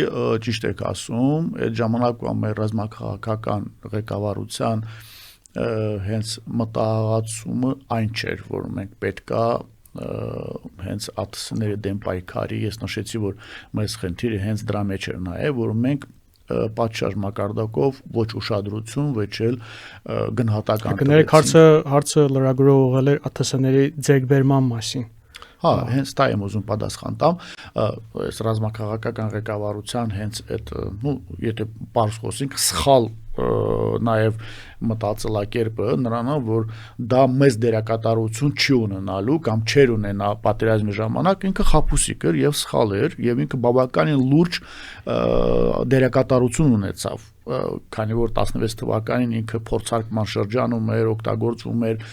ճիշտ եք ասում, այդ ժամանակվա մեր ռազմաքաղաքական ղեկավարության հենց մտահղացումը այն չէր, որ մենք պետքա հենց ԱԹՍ-ների դեմ պայքարի, ես նշեցի, որ մեծ խնդիրը հենց դրա մեջ էր նաև, որ մենք պատշաճ մակարդակով ոչ ուշադրություն, ոչ էլ գնահատական տվեցինք։ Հարցը լրագրողը ուղղել էր ԱԹՍ-ների ձեռքբերման մասին։ Հենց դա եմ ուզում պատասխան տամ, այս ռազմաքաղաքական ղեկավարության հենց այդ, եթե պարզ խոսենք, սխալ նաև մտածելակերպը նրան է, որ դա մեծ դերակատարություն չի ունենալու կամ չէր ունենա պատերազմի ժամանակ, ինքը խաբուսիկ էր եւ սխալ էր եւ ինքը բավականին լուրջ դերակատարություն ունեցավ, քանի որ 16 թվականին ինքը փորձարկման շրջանում էր, օգտագործվում էր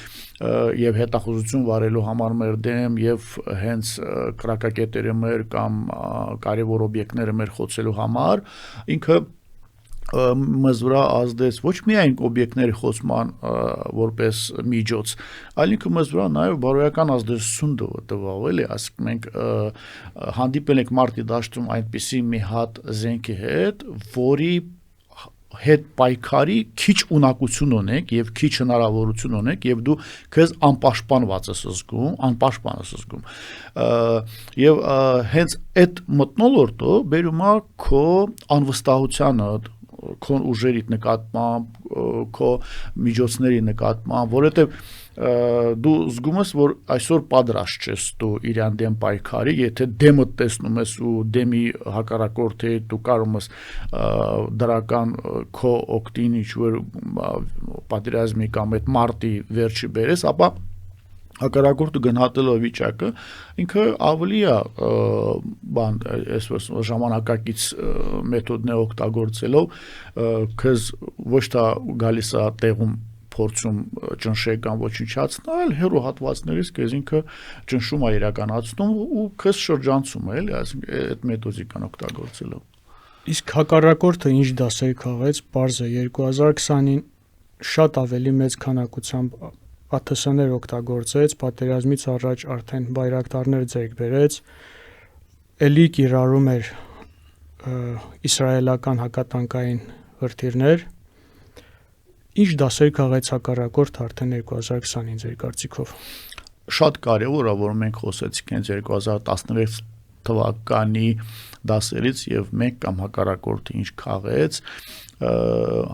եւ հետախուզություն վարելու համար մեր դեմ եւ հենց կրակակետերը մեր կամ կարևոր օբյեկտները մեր խոցելու համար ինքը մեզ վրա ազդեց ոչ միայն օբյեկտների խոցման որպես միջոց, այլ ինքը մեզ վրա նաև բարոյական ազդեցություն տվավ, էլի, ասենք մենք հանդիպել ենք մարտի դաշտում այնպիսի մի հատ զենքի հետ, որի հետ պայքարի քիչ ունակություն ունեք եւ քիչ հնարավորություն ունեք եւ դու քեզ անպաշտպանված ես զգում, եւ հենց այդ մթնոլորտը բերում է քո անվստահությանը, քո ուժերի նկատմամբ, քո միջոցների նկատմամբ, որովհետեւ դու զգում ես, որ այսօր պատրաստ ես դու իրան դեմ պայքարի, եթե դեմը տեսնում ես ու դեմի հակառակորդի դու կարող ես դրական քո օգտին ինչ-որ պատերազմի կամ այդ մարտի վերջի բերես, ապա հակառակորդը գնահատելով վիճակը ինքը ավելի է այսպես ժամանակակից մեթոդներ օգտագործելով քեզ ոչ թե գալիս է տեղում փորձում ճնշել կամ ոչնչացնել, հերո հատվածներից քեզ ինքը ճնշում է իրականացնում ու քեզ շրջանցում է, էլի, այսինքն այդ մեթոդիկան օգտագործելով։ Իսկ հակառակորդը ինչ դասեր քաղեց, պարզ է 2020-ին շատ ավելի մեծ քանակությամբ ԱԹՍ-ներ օգտագործեց, պատերազմից առաջ արդեն բայրակտարներ ձեռք բերեց, էլի կիրառում էր իսրայելական հակատանկային հրթիռներ։ Ինչ դասեր քաղեց հակառակորդը արդեն 2020-ին ձեր կարծիքով։ Շատ կարևոր է, որ մենք խոսեցինք հենց 2016 թվականի դասերից եւ մենք կամ հակառակորդը ինչ քաղեց,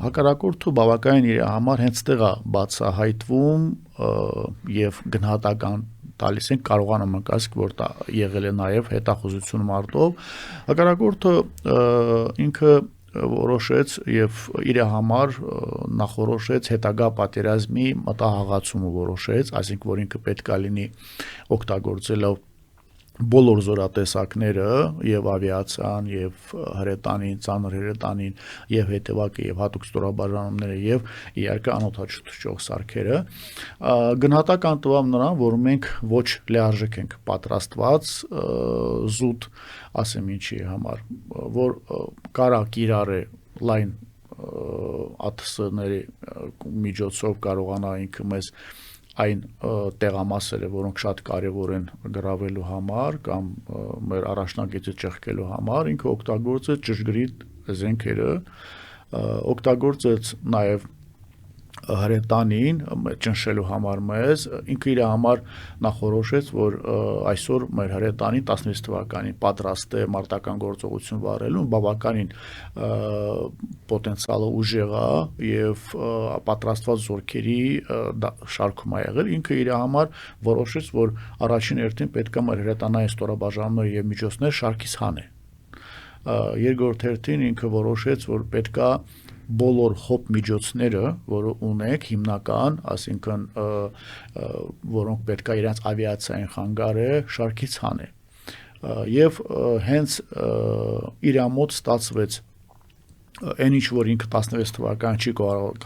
հակառակորդը բավականին իր համար հենց տեղ է բացահայտվում եւ գնահատական տալիս են կարողանում ենք ասել, որ դա եղել է նաեւ հետախուզություն մարտով, հակառակորդը ինքը որոշեց եւ իր համար նախորոշեց հետագա պատերազմի մտահղացումը որոշեց, այսինքն որ ինքը պետք է լինի օգտագործելով բոլոր զորատեսակները եւ ավիացիան եւ հրետանին, ծանր հրետանին եւ հետեւակը եւ հատուկ ստորաբաժանումները եւ իհարկե անօդաչու թռչող սարքերը գնահատական տվավ նրան, որ մենք ոչ լիարժեք ենք պատրաստված զուտ ասեմ ինչի համար, որ կարա կիրառե լայն ԱԹՍ-ների միջոցով կարողանա ինքը մեզ այն տեղամասերը, որոնք շատ կարևոր են գրավելու համար կամ մեր առաջնագիծը ճեղքելու համար, ինքը օգտագործեց ճշգրիտ զենքերը, օգտագործեց նաև հրետանին ճնշելու համար մեզ, ինքը իր համար նախորոշեց, որ այսօր մեր հրետանին 16 թվականին պատրաստ է մարտական գործողություն վարելու, բավականին պոտենցիալը ուժեղ է եւ պատրաստված զորքերի շարքում է եղել, ինքը իր համար որոշեց, որ առաջին հերթին պետք է մեր հրետանային ստորաբաժանումները եւ միջոցները շարքից հանե։ Երկրորդ հերթին ինքը որոշեց, որ պետք է բոլոր հոբ միջոցները, որը ունենք հիմնական, ասինքն որոնք պետք է իրենց ավիացիային խանգարե, շարքից հանե։ Եվ հենց իր մոտ ստացվեց այն ինչ որ ինքը 16 թվականին չի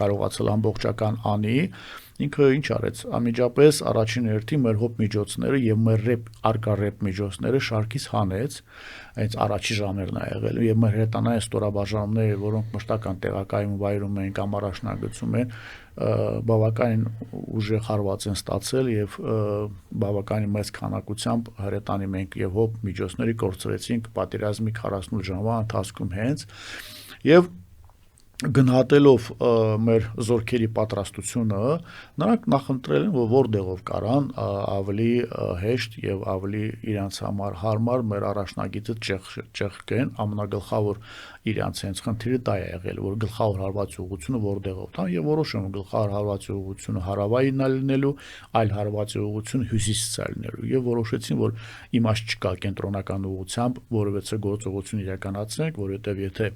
կարողացել ամբողջական անի, ինքը ինչ արեց, անմիջապես առաջին հերթին մեր հոբ միջոցները եւ մեր արկա ռեփ միջոցները շարքից հանեց, այնց առաջի ժամերն ա եղել եւ մեր հրետանային ստորաբաժանումները, որոնք մշտական տեղակայում վայրում են կամ առաջնագծում են, բավականին ուժեղ հարված են ստացել եւ բավականին մեծ քանակությամբ հրետանի մենք եւ հոբ միջոցների կորցրեցինք պատերազմի 48 ժամվա ընթացքում հենց եւ գնահատելով մեր զորքերի պատրաստությունը, նրանք նախընտրել են, որ որտեղով կարան ավելի հեշտ եւ ավելի իրենց համար հարմար մեր առաջնագիծը ճեղքեն, ամենագլխավոր իրենց հենց խնդիրը դա է եղել, որ գլխավոր հարվածի ուղղությունը որտեղով տան եւ որոշում գլխավոր հարվածի ուղղությունը հարավային լինելու, այլ հարվածի ուղղությունը հյուսիսից լինելու եւ որոշեցին, որ իմաստ չկա կենտրոնական ուղղությամբ որևէ գործողություն իրականացնենք, որովհետեւ եթե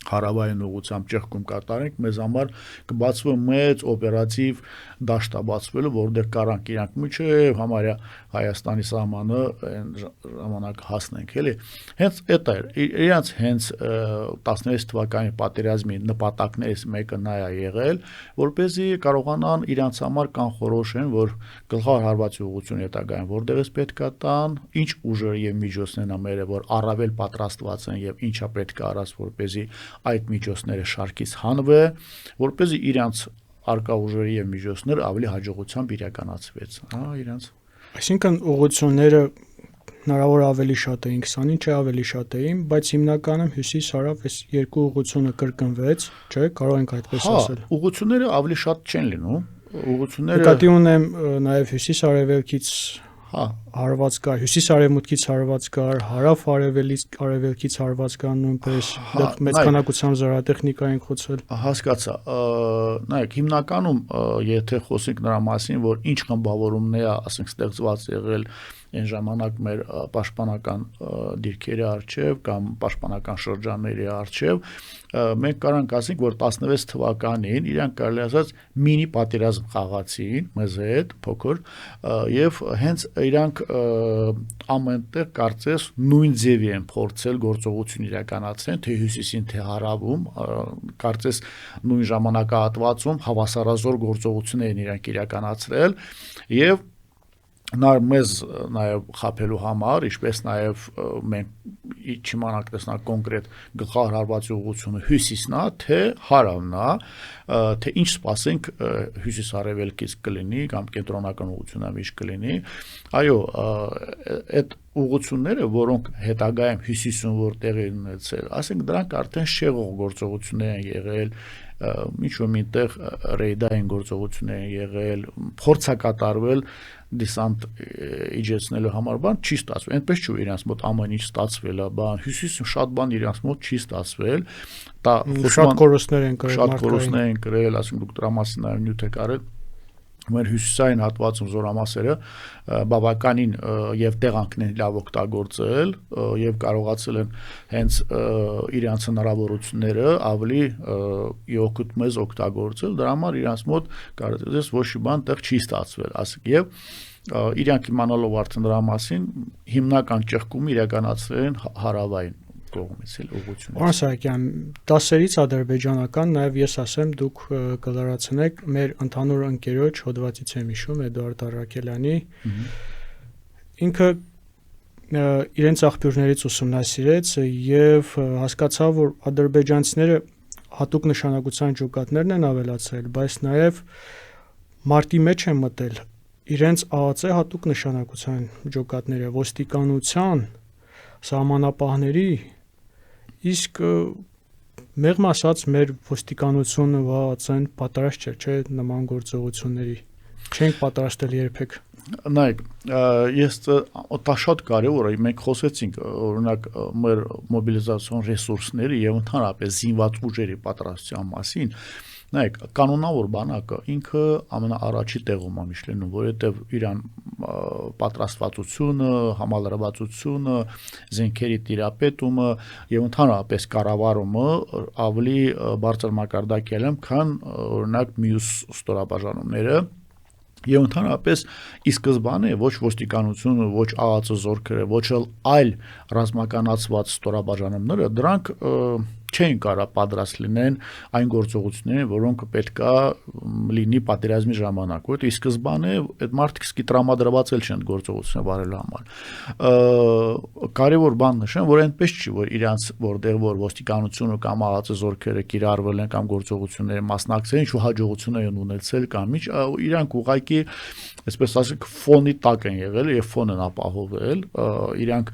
հարավային ուղղությամբ ճեղքում կատարենք, մեզ համար կբացվի մեծ օպերատիվ դաշտաբացվելու, որտեղ կարանք իրանք միջև համարյա Հայաստանի սահմանը այն ժամանակ հասնենք, էլի։ Հենց այդ էր, իրանց հենց 16 թվականի պատերազմի նպատակներից մեկը նա է եղել, որպեսզի կարողանան իրանց համար կանխորոշեն, որ գլխավոր հարվածի ուղղությունը հետագայում որտեղից պետք է տան, ինչ ուժեր եւ միջոցներն ա մերը, որ առավել պատրաստված են եւ ինչա պետք է արած, որպեսզի այդ միջոցները շարքից հանվե, որպեսզի իրանց արկա ուժերի եւ միջոցները ավելի հաջողությամբ իրականացվեց, իրանց։ Այսինքն ուղղությունները հնարավոր ավելի շատ էին, 20-ին չէ ավելի շատ էին, բայց հիմնականում հյուսիս-հարավ այս երկու ուղղությունը կրկնվեց, չէ՞, կարող ենք այդպես ասել։ Ուղղությունները ավելի շատ չեն լինում, ուղղությունները Նկատի ունեմ նաեւ հյուսիս-արևելքից հարված կար, հյուսիս-արևմուտքից հարված կար, հարավ-արևելքից հարված կան նույնպես, դեռ մեծ քանակությամբ զորատեխնիկա են խոցել։ Հասկացա, նայեք, հիմնականում եթե խոսենք նրա մասին, որ ինչ խմբավորումներ է, ասենք, ստեղծված եղել այն ժամանակ մեր պաշտպանական դիրքերի արչև կամ պաշտպանական շրջանների արչև, մենք կարանք ասենք, որ 16 թվականին իրանք կարելի ասած մինի պատերազմ խաղացին մեզ հետ փոքր եւ հենց իրանք ամենտեղ կարծես նույն ձևի են փորձել գործողություն իրականացնել, թե հյուսիսին, թե հարավում, կարծես նույն ժամանակահատվածում հավասարազոր գործողություններ են իրանք իրականացրել եւ մեզ նաև խափելու համար, ինչպես նաև մենք չիմանանք տեսնանք կոնկրետ գլխավոր հարվածի ուղղությունը հյուսիսն է, թե հարավն է, թե ինչ սպասենք հյուսիս-արևելքից կլինի կամ կենտրոնական ուղղությունով ինչ կլինի, այո, այդ ուղղությունները, որոնք հետագայում հյուսիսում որտեղ են ունեցել, ասենք դրանք արդեն շեղող գործողություններ են եղել, ինչ-որ միտեղ ռեյդային գործողություններ են եղել, փորձ է կատարվել դեսանտ իջեցնելու համար բան չի ստացվել, այնպես չէ իրանց մոտ ամեն ինչ ստացվել է, բան հյուսիսում շատ բան իրանց մոտ չի ստացվել, դա շատ կորուստներ են կրել, շատ կորուստներ են կրել, ասենք դուք դրա մասին նաև նյութ եք արել, մեր հյուսիսային հատվածում զորամասերը բավականին եւ տեղանքն են լավ օգտագործել եւ կարողացել են հենց իրանց հնարավորությունները ավելի իօգուտ մեզ օգտագործել, դրա համար իրանց մոտ կարծես ոչ մի բան տեղ չի ստացվել, ասենք եւ իրանք իմանալով արդեն դրա մասին հիմնական ճեղքումը իրականացրել են հարավային կողմից էլ ուղղությունից։ Պարոն Սահակյան, դասերից ադրբեջանական նաև ես ասեմ դուք կլարացնեք մեր ընդհանուր ընկերոջ հոդվածից եմ հիշում Էդուարդ Առաքելյանի ինքը իրենց աղբյուրներից ուսումնասիրեց եւ հասկացավ որ ադրբեջանցիները հատուկ նշանակության ջոկատներն են ավելացել, բայց նաև մարտի մեջ են մտել իրենց ԱԱՑ հատուկ նշանակության ջոկատները, ոստիկանության, սահմանապահների, իսկ մեղմ ասած մեր ոստիկանությունը ԱԱՑ-ն պատրաստ չէ նման գործողությունների, չենք պատրաստել երբեք։ Նայեք, ես դա շատ կարևոր է, մենք խոսեցինք օրինակ մեր մոբիլիզացիոն ռեսուրսների եւ ընդհանրապես զինված ուժերի պատրաստության մասին։ Նայեք, կանոնավոր բանակը ինքը ամենաառաջի տեղում է միշտ լինում, որովհետեւ իրան պատրաստվածությունը, համալրվածությունը, զենքերի տիրապետումը եւ ընդհանրապես կառավարումը ավելի բարձր մակարդակի է, քան օրինակ մյուս ստորաբաժանումները։ Եվ ընդհանրապես ի սկզբանե ոչ ոստիկանությունը, ոչ ԱԱՑ զորքերը, ոչ այլ ռազմականացված ստորաբաժանումները դրանք չեն կարող պատրաստ լինեն այն գործողություններին, որոնք պետքա լինի պատերազմի ժամանակ, որովհետեւ ի սկզբանե այդ մարդիկ սկի տրամադրված չեն գործողությունը վարելու համար։ Կարևոր բան նշեմ, որ այնպես չի, որ իրանց որտեղ որ ոստիկանությունը կամ ԱԱՑ զորքերը կիրառվել են կամ գործողությունների մասնակցել են, ինչ հաջողություններ են ունեցել կամ իրանք ուղղակի այսպես ասենք ֆոնի տակ են եղել եւ ֆոն են ապահովել, իրանք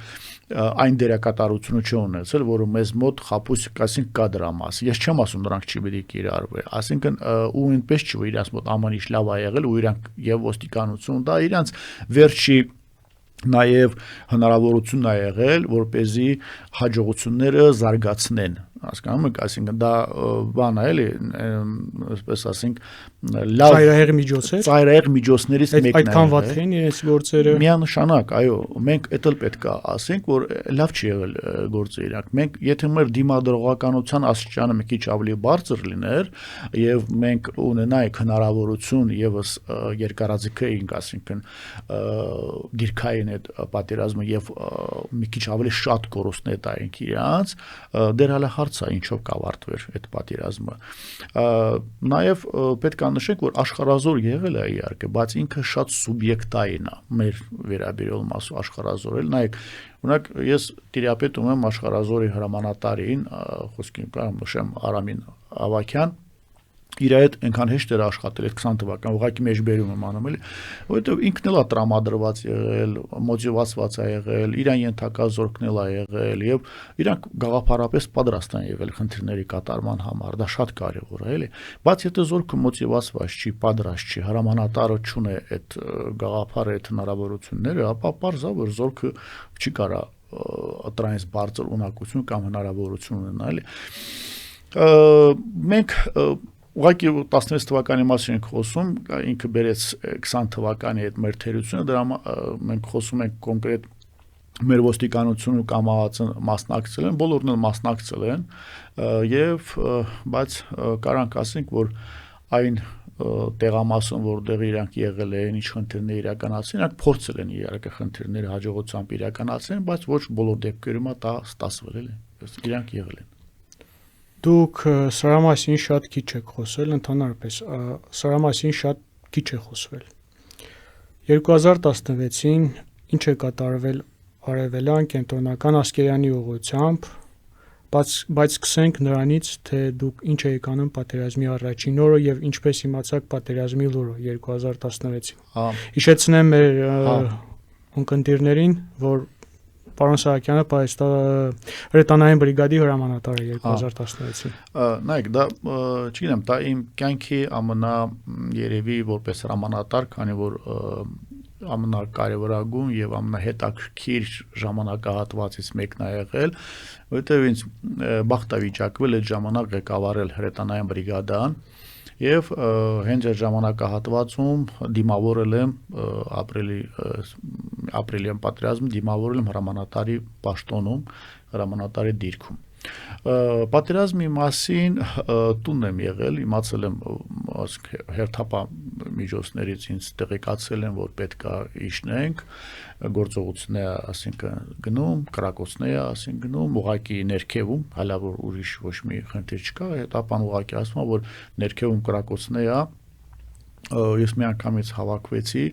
այն դերակատարությունը չունեցել, որը մեզ մոտ խապույս ասենք կա դրա մասին։ Ես չեմ ասում նրանք չի պետք է կիրառվի, ասինքն ու այնպես չի, որ իրանց մոտ ամեն ինչ լավ է եղել ու իրանք եւ ոստիկանություն դա իրանց վերջի նաեւ հնարավորությունն է եղել, որպեսզի հաջողությունները զարգացնեն, հասկանում եք, այսինքն դա բան է էլի, այսպես ասենք, լավ ծայրահեղ միջոց է։ Ծայրահեղ միջոցներից մեկն է։ Այդքան վատ են իրենց գործերը։ Միանշանակ, այո, մենք էդ էլ պետք է ասենք, որ լավ չի եղել գործը իրանք։ Մենք եթե մեր դիմադրողականության աստիճանը մի քիչ ավելի բարձր լիներ եւ մենք ունենայինք հնարավորություն եւս երկարաձգեինք, ասինքն դիրքային այդ պատերազմը եւ մի քիչ ավելի շատ կորուստներ տայինք իրանց, դեր հələ հարց է ինչով կավարտվեր այդ պատերազմը։ Նաեւ պետք է նշենք, որ աշխարհազոր եղել է իհարկե, բայց ինքը շատ սուբյեկտային է մեր վերաբերյալ մասու աշխարհազորել։ Նայեք, օրինակ ես տիրապետում եմ աշխարհազորի հրամանատարին, խոսքին կարող նշեմ Արամին Ավակյան, իր հետ այնքան հեշտ էր աշխատել այդ 20 թվական, ուղղակի մեջբերում եմ անում էլի, որովհետև ինքն էլ է տրամադրված եղել, մոտիվացված է եղել, իրան ենթակա զորքն էլ է եղել եւ իրանք գաղափարապես պատրաստ են եղել խնդիրների կատարման համար, դա շատ կարեւոր է, էլի, բայց եթե զորքը մոտիվացված չի, պատրաստ չի, հրամանատարը չունի այդ գաղափարը, այդ հնարավորությունները, ապա պարզ է, որ զորքը չի կարա դրանից բարձր ունակություն կամ հնարավորություն ունենալ, էլի։ Մենք ուղղակի 16 թվականի մասին ենք խոսում, ինքը բերեց 20 թվականի այդ մեր թերությունը, դրա մենք խոսում ենք կոնկրետ մեր ոստիկանությունը կամ ԱԱՑ-ը մասնակցել են, բոլորն էլ մասնակցել են, եւ բայց կարանք ասենք, որ այն տեղամասում, որտեղ իրանք եղել են, ինչ խնդիրներ իրականացին, իրանք փորձել են իհարկե խնդիրները հաջողությամբ իրականացնել, բայց ոչ բոլոր դեպքերում դա ստացվել էլի, իրանք եղել են։ Դուք սրա մասին շատ քիչ եք խոսել, ընդհանրապես սրա մասին շատ քիչ է խոսվել։ 2016-ին ինչ է կատարվել արևելյան կենտրոնական Ասկերանի ուղղությամբ, բայց սկսենք նրանից, թե դուք ինչ եք անում պատերազմի առաջին օրը եւ ինչպես իմացաք պատերազմի լուրը 2016-ին։ Հիշեցնեմ մեր ունկնդիրներին, որ Պարոն Սահակյանը հրետանային բրիգադի հրամանատար է 2016-ին։ Նայեք, դա չգիտեմ, դա իմ կյանքի երևի որպես հրամանատար, քանի որ ամենակարևորագույն եւ ամենահետաքրքիր ժամանակահատվածից մեկն է եղել, որովհետեւ ինձ բախտ է վիճակվել այդ ժամանակ ղեկավարել հրետանային բրիգադան եւ հենց այդ ժամանակահատվածում դիմավորել եմ ապրիլյան պատերազմում դիմավորել եմ հրամանատարի պաշտոնում, հրամանատարի դիրքում։ Պատերազմի մասին տուն եմ եղել, իմացել եմ հերթապա միջոցներից ինձ տեղեկացել են, որ պետք է իջնենք, գործողությունները ասինքն գնում, կրակոցները ասինքն գնում, ուղղակի ներքևում, հələ որ ուրիշ ոչ մի խնդիր չկա, հետապան ուղղակի ասում է, որ ներքևում կրակոցները ես մի անգամից հավաքվեցի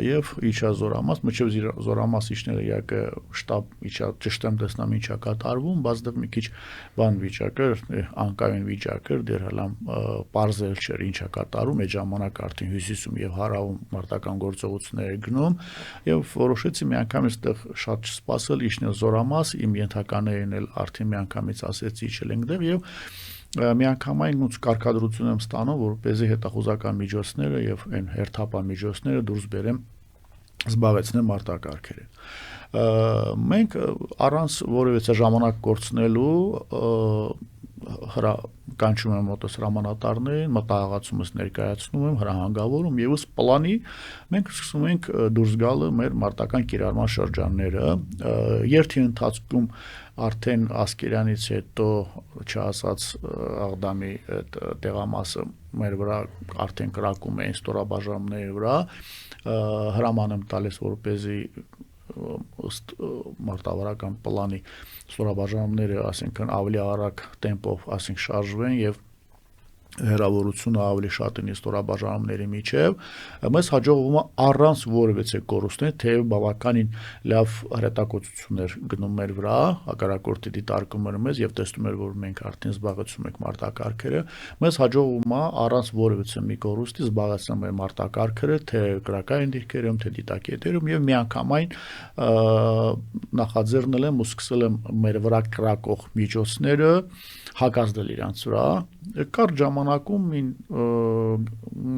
եւ իջա Զորամաս, մինչեւ Զորամաս իջները իհարկե շտաբ իջա ճշտեմ տեսնամ ինչա կատարվում, բայց դա մի քիչ բան վիճակը, անկայուն վիճակը, դեռ հələ պարզել չէր ինչա կատարում, այդ ժամանակ արդեն հյուսիսում եւ հարավում մարտական գործողություններ գնում եւ որոշեցի մի անգամից այդտեղ շատ չսպասել իջնել Զորամաս, իմ ենթականերին էլ արդեն մի անգամից ասեցի իջել ենք դեղ եւ միանգամայն ոնց կարգադրություն եմ ստանում, որպեսզի հետախուզական միջոցները եւ այն հերթապահ միջոցները դուրս բերեմ զբաղեցնեմ մարտակարգերը։ Մենք առանց որևէ ժամանակ կորցնելու կանչում եմ մոտս հրամանատարներին, մտահղացումս ներկայացնում եմ, հրահանգավորում եւ ըստ պլանի մենք սկսում ենք դուրս գալը մեր մարտական կիրառման շրջանները, երթի ընթացքում արդեն Ասկերյանից հետո չասած Աղդամի այդ տեղամասը մեր վրա արդեն կրակում էին ստորաբաժանումների վրա, հրաման եմ տալիս որպեսզի ըստ մարտավարական պլանի ստորաբաժանումները, ասենք ավելի արագ տեմպով, ասենք շարժվեն եւ հեռավորությունը ավելի շատ είναι ստորաբաժանումների միջև, մեզ հաջողվում է առանց որևէ կորուստների, թեև բավականին լավ հրետակոծություններ գնում մեր վրա, հակառակորդի դիտարկում էր մեզ եւ տեսնում էր, որ մենք արդեն զբաղեցնում ենք մարտակարգերը, մեզ հաջողվում է առանց որևէ մի կորուստի զբաղեցնել մեր մարտակարգերը, թե կրակային դիրքերում, թե դիտակետերում եւ միանգամայն նախաձեռնել եմ ու սկսել եմ մեր վրա կրակող միջոցները հակազդել իրանց վրա, կարճ ժամանակում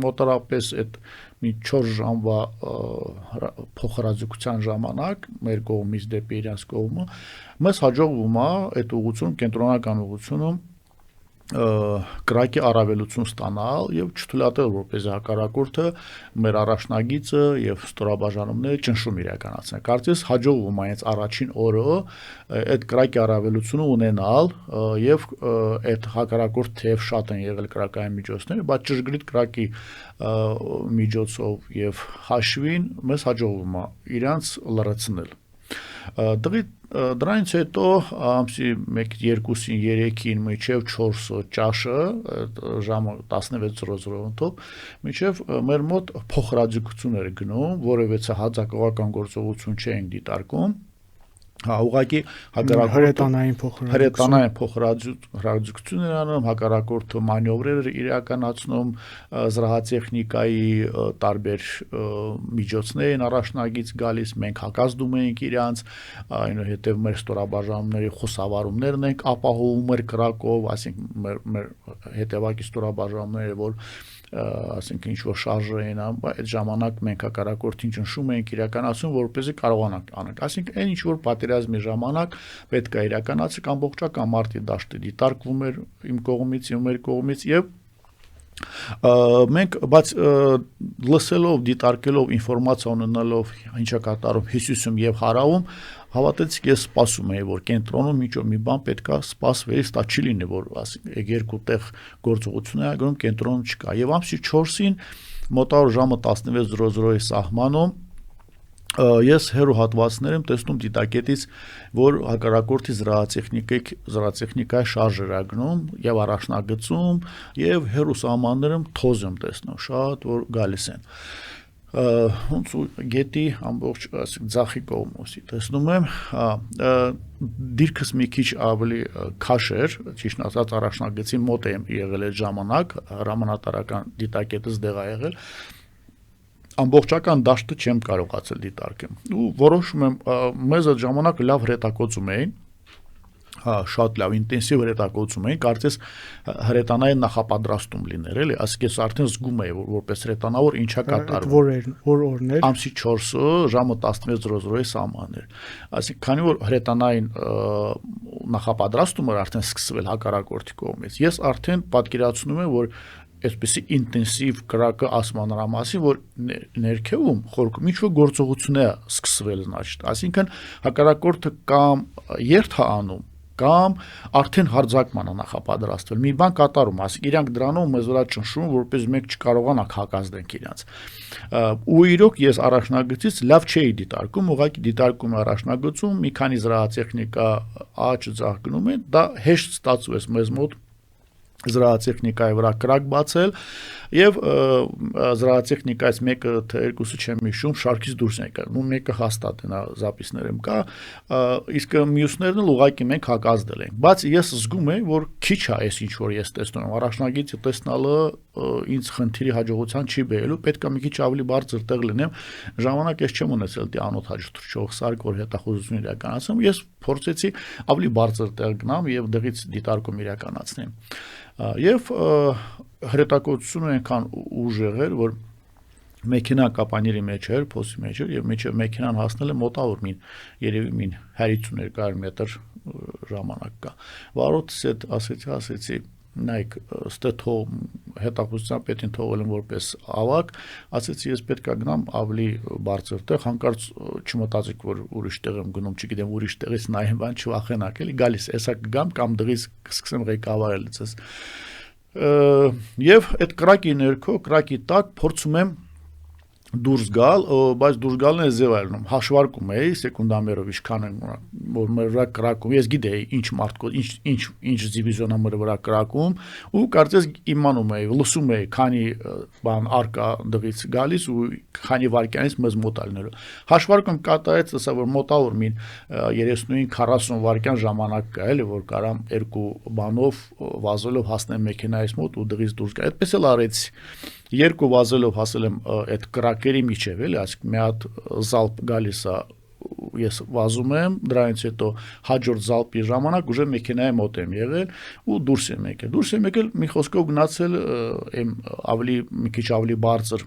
մոտարապես այդ մի 4 ժամվա փոխհրաձգության ժամանակ մեր կողմից դեպի իրանց կողմը մեզ հաջողվում է այդ ուղղություն կենտրոնական ուղղությունում կրակի առավելություն ստանալ եւ չթույլատրել որպես հակառակորդը մեր առաջնագիծը եւ ստորաբաժանումները ճնշում իրականացնել։ Կարծես հաջողվում է այս առաջին օրը այդ կրակի առավելությունը ունենալ եւ այդ հակառակորդ թեև շատ են եղել կրակային միջոցներ, բայց ճշգրիտ կրակի միջոցով եւ հաշվին մեզ հաջողվում է իրանց լրացնել։ Դրանից հետո ամսի 1-2-ին 3-ին մինչև 4 ճաշը ժամը 16:00-ով մինչև մեր մոտ փոխհրաձգություններ գնում, որևէ հարձակողական գործողություն չենք դիտարկում, ուղղակի հրետանային փոխհրաձգություններ անում, հակառակորդը մանևրեր իրականացնում, զրահատեխնիկայի տարբեր միջոցներ առաջնագից գալիս, մենք հակազդում ենք իրանց, այնուհետև մեր ստորաբաժանումների խոսավարումներն ենք ապահովում մեր կրակով, այսինքն մեր հետևակի ստորաբաժանումները, որ ասենք ինչ որ շարժը են անում, այդ ժամանակ մենք հակառակորդին ճնշում ենք իրականացում, որպեսզի կարողանանք անենք։ Այսինքն այն ինչ որ պատերազմի ժամանակ պետք է իրականացվի ամբողջական մարտի դաշտը դիտարկվում էր իմ կողմից եւ մեր կողմից եւ մենք բայց լսելով, դիտարկելով, ինֆորմացիա ունենալով ինչա կատարում հյուսիսում եւ հարավում, հավատացիք ես սպասում եի, որ կենտրոնում ինչ-որ մի բան պետքա սպասվի, ստա չի լինի, որ ասենք երկու տեղ գործողություն է անում, կենտրոնում չկա։ Եվ ամսի 4-ին մոտավոր ժամը 16:00-ի սահմանում ես հեռուհատվածներ եմ տեսնում դիտակետից, որ հակառակորդի զրահատեխնիկայի շարժեր է գնում եւ առաջնագծում եւ հեռու սահմաններում թոզ եմ տեսնում, շատ որ գալիս են։ Ոնց գետի ամբողջ ձախի կողմոսի տեսնում եմ, դիրքս մի քիչ ավելի քաշ էր, ճիշտ ասած առաջնագծի մոտ եմ եղել այդ ժամանակ, հրամանատարական դիտակետս դեղ ա եղել, ամբողջական դաշտը չեմ կարողացել դիտարկեմ։ Ու որոշում եմ, մեզ այդ ժամանակ լավ հրետակոծում էին, շատ լավ ինտենսիվ հրետակոծում էին, կարծես հրետանային նախապատրաստում լիներ, էլի, ասենք ես արդեն զգում եի, որպես հրետանավոր ինչա կատարվում։ Որ օրներ։ Ամսի 4-ը ժամը 16:00-ի սահմաններ։ Այսինքն քանի որ հրետանային նախապատրաստումը արդեն սկսվել հակառակորդի կողմից, ես արդեն պատկերացնում եմ, որ այսպեսի ինտենսիվ կրակը ասմանրա մասին, որ ներքևում խորքում ինչ-որ գործողություն է սկսվել, այսինքն հակառակորդը կամ երթ է անում, կամ արդեն հարձակման է նախապատրաստվել, մի բան կատարում, ասենք իրանք դրանով մեզ վրա ճնշում, որպես մենք չկարողանանք հակազդենք իրանց։ Ու իրոք ես առաջնագծից լավ չէի դիտարկում, ուղղակի դիտարկում առաջնագծում, մի քանի զրահատեխնիկա աճ ձախ գնում են, դա հեշտ ստացվեց մեզ մոտ զրահատեխնիկայի վրա կրակ բացել եւ զրահատեխնիկայից մեկը թե երկուսը չեմ հիշում շարքից դուրս են եկել, ու մեկը հաստատ է նա զապիսներում կա, իսկ մյուսներն էլ ուղղակի մենք հակազդել ենք, բայց ես զգում եմ, որ քիչ է այս ինչ որ ես տեսնում եմ, առաջնագիծը տեսնալը ինձ խնդիրի հաջողության չի բերելու, պետք է մի քիչ ավելի բարձր տեղ լինեմ, ժամանակ ես չեմ ունեցել դի անոթ հաջողություն սարք որ հետախուզություն իրականացնեմ, ես փորձեցի ավելի բարձր տեղ գնամ եւ դեղից դիտարկում իրականացնեմ, եւ հրետակոծությունը այնքան ուժեղ էր, որ մեքենա կապանիրի մեջ էր, փոսի մեջ էր եւ միջև մեքենան հասնել է մոտավոր երևի 52 մետր ժամանակ կա։ Վարորդս հետ ասեցի նայեք, ստե հետախուզության պետին թողել եմ որպես ավակ, ասեցի ես պետք է գնամ ավելի բարձր տեղ, հանկարծ չմտածեք, որ ուրիշ տեղ եմ գնում, չգիտեմ, ուրիշ տեղից նայեմ, բան չվախենաք, էլի գալիս, հեսա կգամ կամ դղից կսկսեմ ղեկավարել ցես։ Եվ այդ կրակի ներքո, կրակի տակ փորձում եմ դուրս գալ, բայց դուրս գալն է ձև այլնում, հաշվարկում էի սեկունդամերով ինչքան են որ մեր վրա կրակում, ես գիտեի ինչ մարդկոտ, ինչ դիվիզիոնա մեր վրա կրակում, ու կարծես իմանում էի, լսում էի, քանի բան արկա դղից գալիս ու քանի վայրկյանից մեզ մոտ ալնելու։ Հաշվարկում կատարեց, ասա որ մոտավոր 35-40 վայրկյան ժամանակ կա, էլի որ կարամ երկու բանով վազելով հասնեմ մեքենայից մոտ ու դղից դուրս գա։ Այդպես էլ արեցի։ Երկու վազելով հասել եմ այդ կրակերի միջև, էլի, այսինքն մի հատ զալպ գալիս է, ես վազում եմ, դրանից հետո հաջորդ զալպի ժամանակ ուժը մեքենայի մոտ եմ եղել ու դուրս եմ եկել, մի խոսքով գնացել ավելի մի քիչ ավելի բարձր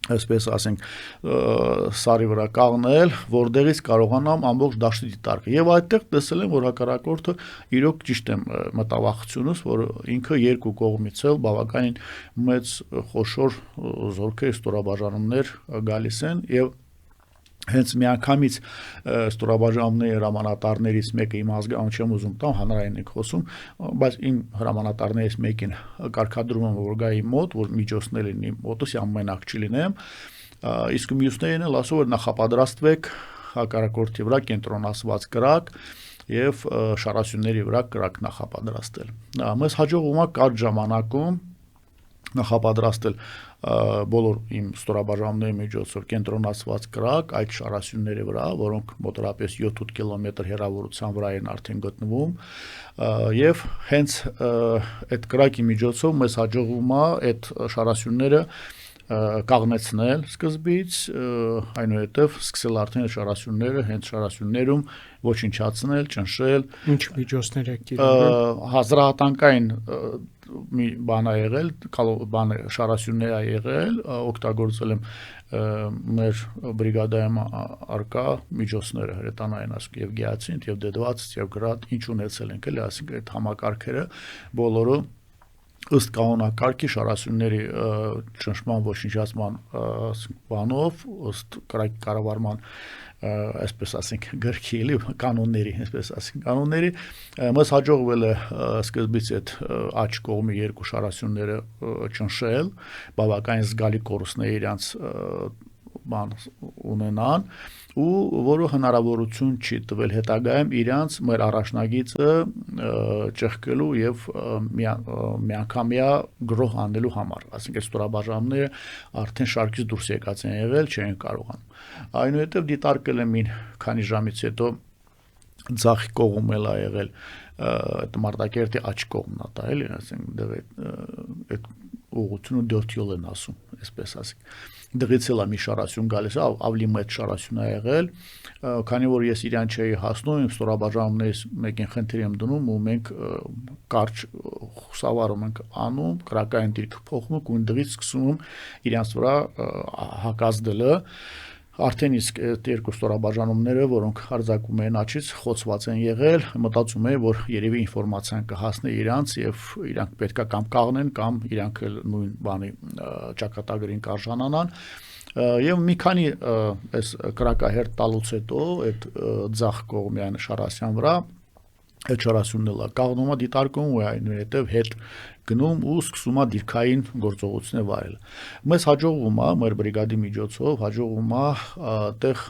այսպես ասենք սարի վրա կանգնել, որտեղից կարողանամ ամբողջ դաշտի դիտարկել։ Եվ այդտեղ տեսել եմ, որ հակառակորդը իրոք ճիշտ է մտավախությունս, որ ինքը երկու կողմից էլ բավականին մեծ խոշոր զորքեր ստորաբաժանումներ գալիս են եւ հենց միանգամից ստորաբաժանումների հրամանատարներից մեկը իմ ազգանուն չեմ ուզում տամ, հանրային ենք խոսում, բայց իմ հրամանատարներից մեկին կարգադրում եմ որ գա իմ մոտ, որ միջոցներ լինի մոտս ամենակ չլինեմ, իսկ մյուսներին էլ ասում որ նախապատրաստվեք հակառակորդի վրա կենտրոնացված կրակ եւ շարասյունների վրա կրակ նախապատրաստել։ Մեզ հաջողվում է կարճ ժամանակում նախապատրաստել բոլոր իմ ստորաբաժանումների միջոցով կենտրոնացված կրակ այդ շարասյունների վրա, որոնք մոտավորապես 7-8 կիլոմետր հեռավորության վրա են արդեն գտնվում, եւ հենց այդ կրակի միջոցով մեզ հաջողվում է այդ շարասյունները կաղնեցնել սկզբից, այնուհետև սկսել արդեն շարասյունները հենց շարասյուններում ոչնչացնել, ճնշել, ինչ միջոցներ եք կիրառել, հազրահատանկային մի բան ա եղել, շարասյուններ ա եղել, օգտագործել եմ մեր բրիգադայում արկա միջոցները հրետանային ասում եւ գիացինտ եւ դեդված եւ գրադ ինչ ունեցել ենք էլի, ասենք այդ համակարգերը բոլորը ըստ կանոնակարգի շարասյունների ճնշման ոչնչացման բանով ըստ կրակի կառավարման այսպես ասենք գրքի էլի կանոնների, այսպես ասենք կանոնների մեզ հաջողվել է սկզբից այդ աջ կողմի երկու շարասյունները ճնշել, բավականին զգալի կորուստներ իրանց բան ունենան ու որը հնարավորություն չի տվել հետագայում իրանց մեր առաջնագիծը ճեղքելու եւ միանգամյա գրող անելու համար, ասենք ստորաբաժանումները արդեն շարքից դուրս եկած են եղել, չեն կարողանում։ Այնուհետև դիտարկել եմ մի քանի ժամից հետո ձախ կողմում էլ ա եղել այդ Մարտակերտի աջ կողմն ա տա, էլի, ասենք դեռ այդ ուղղությունը դյոթյոլ են ասում, այսպես ասենք։ Դղից էլ մի շարասյուն գալիս է, ավելի մեծ շարասյուն է եղել, քանի որ ես իրան չէի հասնում, իմ ստորաբաժանումներից մեկին խնդիր եմ դնում ու մենք կարճ խուսավարում ենք անում, կրակային դիրք փոխում ու դղից սկսում իրանց վրա հակազդելը, արդեն իսկ այդ երկու ստորաբաժանումները, որոնք հարձակում են աչից, խոցված են եղել, մտածում եմ, որ երևի ինֆորմացիան կհասնի իրանց եւ իրանք պետքա կամ կաղնեն կամ իրանք նույն բանի ճակատագրին կարժանանան եւ մի քանի այս կրակահերթ տալուց հետո այդ ձախ կողմյան շարասյան վրա այդ շարասյունն էլ կաղնում է դիտարկում ու այնուհետև հետ գնում ու սկսում է դիրքային գործողություններ վարել։ Մեզ հաջողվում է մեր բրիգադի միջոցով հաջողվում է այդտեղ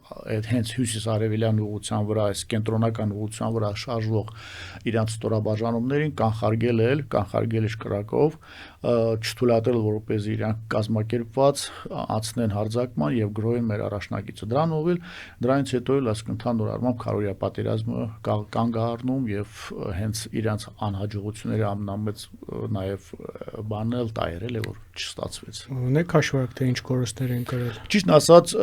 այդ հենց հյուսիս-արևելյան ուղղության վրա, այս կենտրոնական ուղղության վրա շարժվող իրանց ստորաբաժանումներին կանխարգել շքրակով, չթույլատրել, որպեսզի իրանք կազմակերպված անցնեն հարձակման եւ գրոհեն մեր առաջնակիցը։ Դրանից հետո էլ ընդհանուր առմամբ քարոզիա պատերազմը կանգ առնում եւ հենց իրանց անհաջողությունների ամենամեծ նաեւ բանն էլ տայրել է, որ չստացվեց։ Ունեք հաշվարկ, թե ինչ կորուստներ են կրել։ Ճիշտն ասած,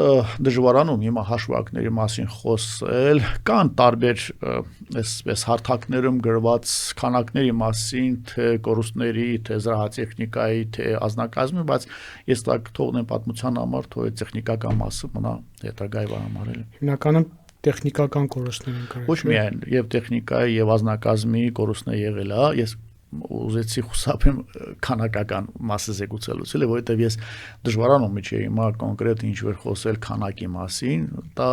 դժվարանում հիմա հաշվարկների մասին խոսել, կան տարբեր այսպես հարթակներում գրված քանակների մասին, թե կորուստների, թե զրահատեխնիկայի, թե ազնագազմի, բայց ես դա թողնեմ պատմության համար, թող այդ տեխնիկական մասը մնա հետագայում համարել։ Հիմնականում տեխնիկական կորուստներ են կրել։ Ոչ միայն եւ տեխնիկայի եւ ազնագազմի կորուստներ եղել է, ես ուզեցի խուսափեմ քանակական մասը զեկուցելուց, էլի, որովհետեւ ես դժվարանում եմ հիմա կոնկրետ ինչ-որ խոսել քանակի մասին, դա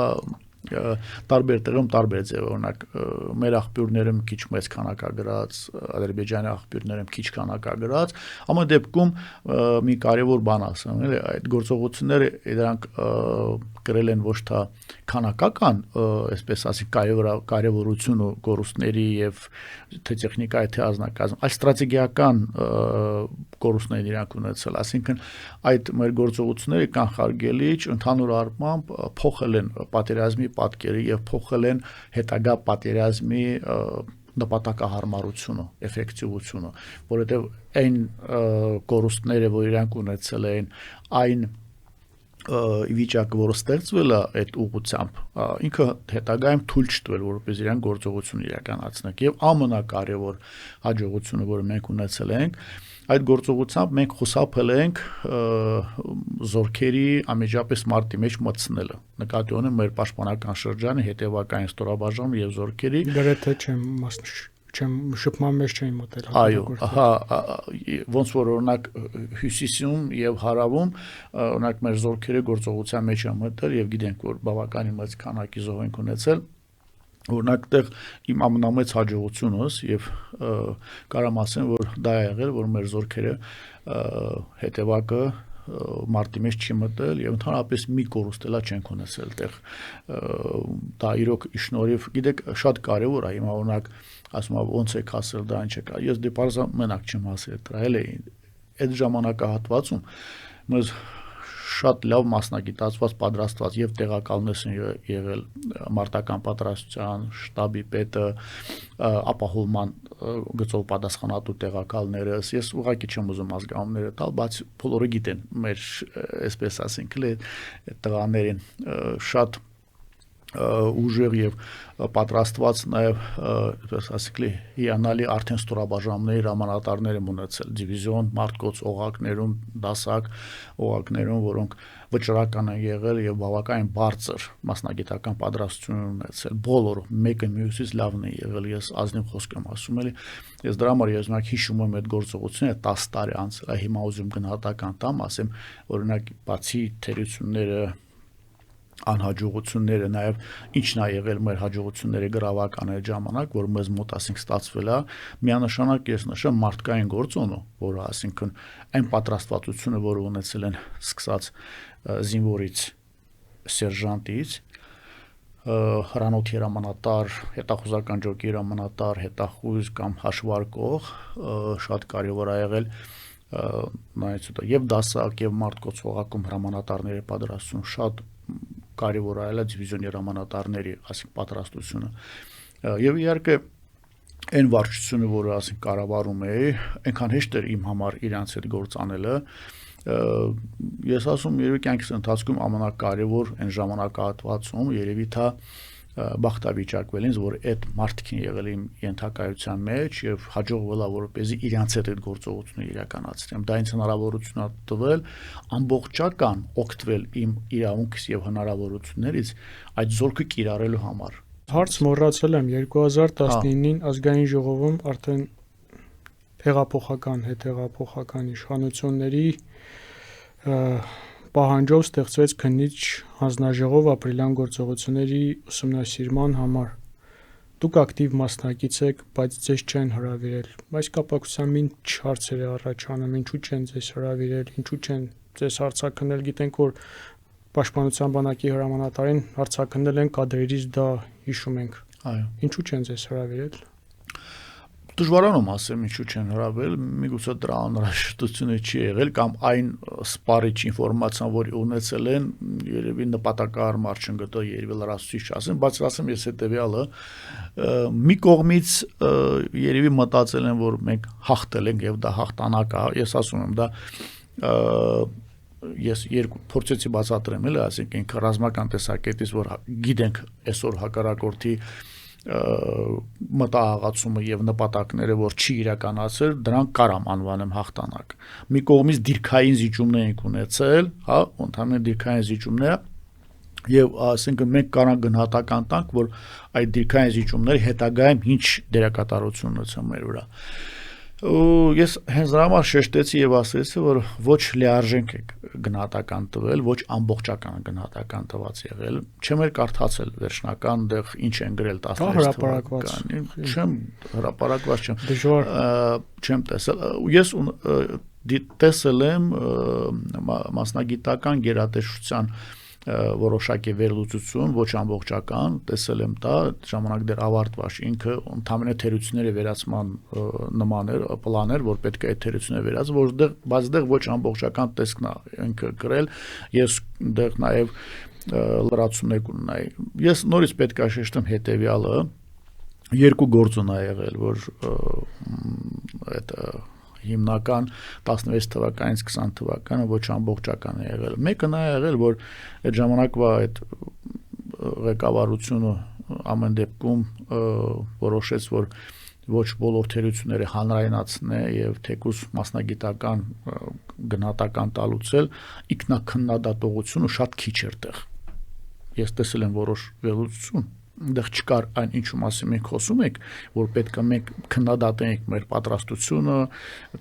տարբեր տեղում տարբեր ձև, օրինակ մեր աղբյուրներում քիչ մեծ քանակագրած, Ադրբեջանի աղբյուրներում քիչ քանակագրած, ամեն դեպքում մի կարևոր բան ասեմ, էլի, այդ գործողությունները դրանք գրել են ոչ թե քանակական, այսպես ասի, կարևորությունը կորուստների եւ թե տեխնիկայի թե ազնագազմ, այլ ստրատեգիական կորուստներ իրանք ունեցել, այսինքն այդ մեր գործողությունները կանխարգելիչ ընդհանուր առմամբ փոխել են պատերազմի պատկերը եւ փոխել են հետագա պատերազմի նպատակահարմարությունը, էֆեկտիվությունը, որովհետեւ այն կորուստները, որ իրանք ունեցել են, այն վիճակը, որը ստեղծվել է այդ ուղղությամբ, ինքը հետագայում թույլ չտվել, որպես իրան գործողություն իրականացնենք եւ ամենակարևոր հաջողությունը, որը մենք ունեցել ենք, այդ գործողությամբ մենք խուսափել ենք զորքերի անմիջապես մարտի մեջ մտցնելը։ Նկատի ունեմ մեր պաշտպանական շրջանը, հետևակային ստորաբաժանում եւ զորքերի գրեթե չեմ շփման մեջ չեն մտել։ Այո, ոնց որ օրինակ հյուսիսում եւ հարավում օրինակ մեր զորքերը գործողության մեջ են մտել եւ գիտենք որ բավականին մեծ քանակի զոհ են ունեցել, օրինակ տեղ իմ ամենամեծ հաջողությունս եւ կարամ ասեմ որ դա է եղել որ մեր զորքերը հետեւակը մարտի մեջ չի մտել եւ ընդհանրապես մի կորուստելա չեն ունեցել տեղ դա իրոք իշնորհիվ գիտեք շատ կարեւոր է հիմա օրինակ ասում եմ ոնց է ասել դա ինչ է կա ես դե բարձր մենակ չեմ ասել դրա էլ է այդ ժամանակահատվածում մեզ շատ լավ մասնագիտացված պատրաստված եւ տեղակալներ են եղել մարտական պատրաստության շտաբի պետը ապահովման գծով պատասխանատու տեղակալներս ես ուղղակի չեմ ուզում ազգանունները տալ բայց բոլորը գիտեն մեր այսպես ասենք տղաներին շատ ուժեղ եւ պատրաստված նաեւ այսպես ասենք հիանալի արդեն ստորաբաժանումների հրամանատարներ են ունեցել դիվիզիոն մարտկոց օղակներում դասակ օղակներում որոնք վճռական են եղել եւ բավականին բարձր մասնագիտական պատրաստություն ունեցել բոլորը մեկը մյուսից լավն է եղել ես ազնիվ խոսք եմ ասում էլի ես դրա համար ես մենակ հիշում եմ այդ գործողությունը 10 տարի անց հիմա ուզում գնահատական տամ ասեմ օրինակ բացի թերությունները անհաջողությունները նաև ինչն է եղել մեր հաջողությունների գրավական այդ ժամանակ, որ մեզ մոտ ասենք ստացվել է, միանշանակ ես նշեմ մարդկային գործոնը, որը ասինքն այն պատրաստվածությունը, որը ունեցել են սկսած զինվորից, սերժանտից, հրանոթի հրամանատար, հետախուզական ջոկի հրամանատար, հետախույզ կամ հաշվարկող, շատ կարևոր է եղել նայած հետո եւ դասակ եւ մարտկոց օղակում հրամանատարների պատրաստություն շատ կարևոր է այլ դիվիզիոնի հրամանատարների ասենք պատրաստությունը եւ իհարկե այն վարչությունը որը ասենք կառավարում է այնքան հեշտ էր իմ համար իրանց հետ գործ անելը ես ասում երևի կյանքիս ընթացքում ամենակարևոր այն ժամանակահատվածում երևի թա բախտավիճակվել ինձ որ այդ մարդկին եղել իմ ենթակայության մեջ եւ հաջողվել է որպեսզի իրանց հետ այդ գործողությունը իրականացնեմ դա ինձ հնարավորություն է տվել ամբողջական օգտվել իմ իրավունքից եւ հնարավորություններից այդ զորքը կիրառելու համար հարց մոռացել եմ 2019-ին ազգային ժողովում արդեն հետհեղափոխական իշխանությունների պահանջով ստեղծվեց քննիչ հանձնաժողով ապրիլյան գործողությունների ուսումնասիրման համար։ Դուք ակտիվ մասնակից եք, բայց ձեզ չեն հրավիրել։ Այս կապակցությամբ ինչ հարցեր է առաջանում, ինչու չեն ձեզ հրավիրել, ինչու չեն ձեզ հարցաքննել, գիտենք որ Պաշտպանության բանակի հրամանատարին հարցակնել են կադրերից, դա հիշում ենք։ Այո։ Ինչու չեն ձեզ հրավիրել։ Դժվարանում ասեմ ինչու չեն հրավիրել, միգուցե դրա անհրաժեշտությունը չի եղել կամ այն սպառիչ ինֆորմացիան, որի ունեցել են, երևի նպատակահարմար չընկտել, երևի լրացուցիչ չասեմ, բայց ասեմ ես հետեւյալը, մի կողմից երևի մտածել են, որ մենք հաղթել ենք եւ դա հաղթանակ է, ես ասում եմ դա ես երկու փորձեցի բացատրեմ, էլի, ասենք ռազմական տեսակետից, որ գիտենք այսօր հակառակորդի մտահղացումը եւ նպատակները, որ չի իրականացել, դրանք կարամ անվանեմ հաղթանակ։ Մի կողմից դիրքային զիջումներ ենք ունեցել, հա, ընդհանուր դիրքային զիջումները եւ ասենք մենք կարանք գնահատական տանք, որ այդ դիրքային զիջումները հետագայում ինչ դերակատարություն ունեցան մեր վրա։ Ես հենց դրա համար շեշտեցի եւ ասեցի, որ ոչ լիարժեք է գնահատական տվել, ոչ ամբողջական գնահատական տված եղել։ Չեմ էլ կարդացել վերջնական դեղ ինչ են գրել 16 թվականին, չեմ հրապարակված չեմ։ Դժվար չեմ տեսել։ Ես տեսել եմ մասնագիտական գերատեսչության որոշակի վերլուծություն, ոչ ամբողջական, տեսել եմ դա, ժամանակ դեռ ավարտված, ինքը ընդհանրապես թերությունների վերացման նման էր, պլան էր, որ պետք է այդ թերությունները վերացվի, որտեղ բայց դեռ ոչ ամբողջական տեսքն է ինքը գրել, ես դեռ նաև լրացումներ կունենայի։ Ես նորից պետք է շեշտեմ հետեւյալը, երկու գործոն ա եղել, որ այդ հիմնական 16 թվականից 20 թվականը ոչ ամբողջական է եղել։ Մեկը նա է եղել, որ այդ ժամանակվա այդ ղեկավարությունը ամեն դեպքում որոշեց, որ ոչ բոլոր թերությունները հանրայնացնե եւ թեկուզ մասնագիտական գնահատական տալուց էլ ինքնակնդատողությունը շատ քիչ էր տեղ։ Ես տեսել եմ որոշ վերլուծություն, դեռ չկար այն ինչու մասին մենք խոսում ենք, որ պետք է մենք քննադատենք մեր պատրաստությունը,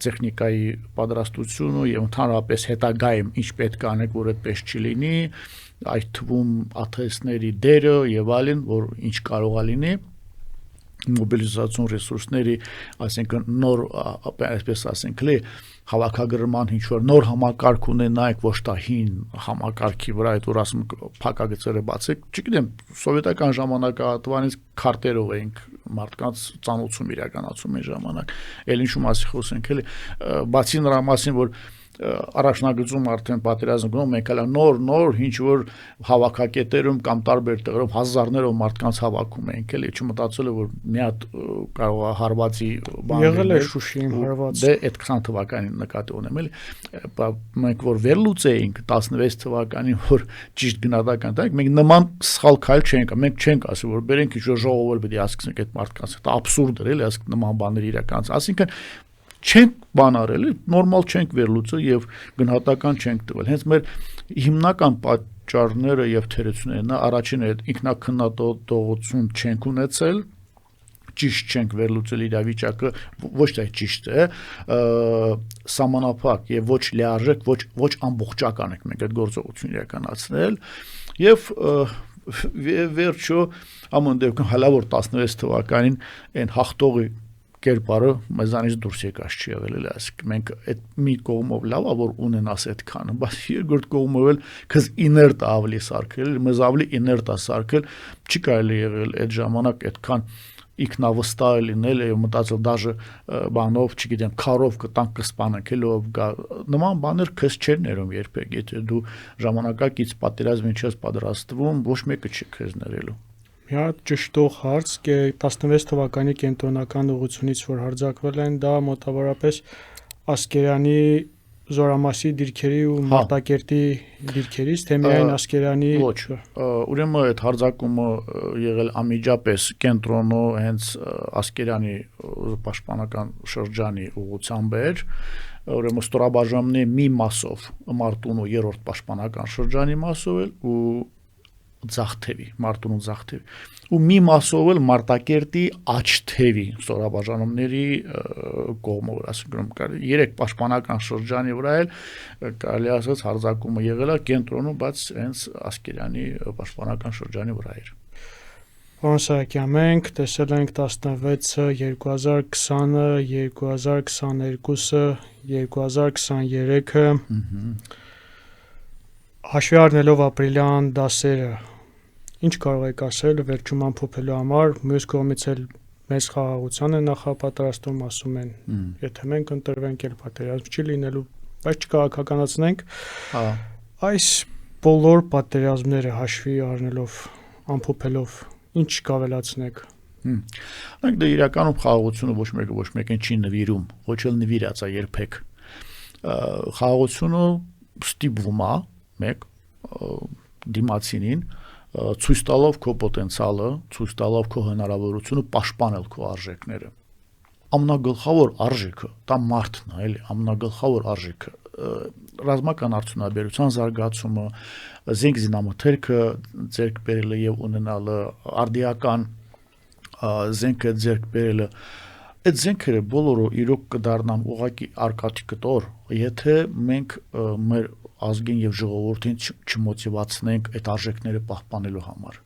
տեխնիկայի պատրաստությունը եւ ընդհանրապես հետագայում ինչ պետք է անենք, որ այդպես չլինի, այդ թվում աթեստների դերը եւ այլն, որ ինչ կարող է լինի մոբիլիզացիոն ռեսուրսների, այսինքն նոր, այսպես ասենք, հավաքագրման ինչ-որ նոր համակարգ ունենայք, ոչ թե հին համակարգի վրա, այդ որ ասում փակագծերը բացեք, չգիտեմ, սովետական ժամանակահատվածից քարտերով էինք մարդկանց ծանոթություն իրականացում այն ժամանակ, էլ ինչու մասի խոսենք, էլի, բացի նրա մասին, որ առաջնագծում արդեն պատերազմ գնում մենք հələ նոր ինչ որ հավաքակետերում կամ տարբեր տեղերում հազարներով մարդկանց հավաքում ենք էլի չմտածել եմ որ մի հատ կարող է հարվածի բան եղել է Շուշիում հարված դե այդ 20 թվականին նկատի ունեմ էլի մենք որ վերլուծեինք 16 թվականին որ ճիշտ գնահատական տանք մենք նման սխալ քայլ չենք մենք չենք ասի որ բերենք ինչ որ ժողովել պետք է ասենք այդ մարդկանց դա աբսուրդ էր էլի ասենք նման բաներ իրականացած ասինքն չենք բան արել, նորմալ չենք վերլուծել եւ գնահատական չենք տվել։ Հենց մեր հիմնական պատճառները եւ թերություններն առաջինը այդ ինքնակնդատողություն չենք ունեցել, ճիշտ չենք վերլուծել իրավիճակը, ոչ թե ճիշտ է, սահմանափակ եւ ոչ լիարժեք, ոչ ամբողջական ենք մենք այդ գործողությունը իրականացնել եւ վերջո ամեն դեպքում հələ որ 16 թվականին այն հաղթողի կերպարը մեզանից դուրս եկած չի եղել էլի ասենք մենք այդ մի կողմով լավ է որ ունենաս այդքանը բայց երկրորդ կողմով էլ քեզ իներտ ավելի սարքել մեզ ավելի իներտ է սարքել չի կարելի եղել այդ ժամանակ այդքան ինքնավստահ լինել եւ մտածել դաժե բանով չգիտեմ քարով կտանք կսպանենք էլով նման բաներ քեզ չեն ներում երբեք եթե դու ժամանակակից պատերազմին չես պատրաստվում ոչ մեկը չի քեզ ներելու Մի հատ ճշտող հարց 16 թվականի կենտրոնական ուղղությունից որ հարձակվել են դա մոտավորապես Ասկերանի զորամասի դիրքերի ու Մարտակերտի դիրքերից թե միայն Ասկերանի ոչ ուրեմն այդ հարձակումը եղել անմիջապես կենտրոնը հենց Ասկերանի պաշտպանական շրջանի ուղղությամբ էր ուրեմն ստորաբաժանումների մի մասով Մարտունու 3-րդ պաշտպանական շրջանի մասով էլ ու Ձախթևի, Մարտունու Ձախթևի ու մի մասով էլ Մարտակերտի աչթևի ստորաբաժանումների կողմով ասում կար 3 պաշտպանական շրջանի վրա էլ կարելի ասած հարձակումը եղել է կենտրոնում, բայց հենց Ասկերանի պաշտպանական շրջանի վրա էր Պարոն Սահակյան, մենք տեսել ենք 16-ը, 2020-ը, 2022-ը, 2023-ը Հաշվի առնելով ապրիլյան դասերը, ինչ կարող եք ասել վերջում ամփոփելու համար, մյուս կողմից էլ մեծ խաղաղության է նախապատրաստում, ասում են, եթե մենք ընտրվենք, էլ պատերազմ չի լինելու, բայց չքաղաքականացնենք։ Հա, Այս բոլոր պատերազմները հաշվի առնելով, ամփոփելով, ինչ կավելացնեք։ Այնք դա իրականում խաղաղությունը ոչ մեկին չի նվիրում, ոչ էլ նվիրած է երբեք։ Խաղաղությունը ստիպվում է մեկ դիմացինին ցույց տալով քո պոտենցիալը, ցույց տալով քո հնարավորությունը պաշտպանել քո արժեքները։ Ամենագլխավոր արժեքը դա մարդն է, էլի, ամենագլխավոր արժեքը ռազմական արդյունաբերության զարգացումը, զենք զինամթերքը ձեռք բերելը եւ ունենալը, արդիական զենքը ձեռք բերելը, այդ զենքերը բոլորը իրոք կդառնան ուղղակի արկածի կտոր, եթե մենք մեր ազգին եւ ժողովրդին չմոտիվացնենք այդ արժեքները պահպանելու համար։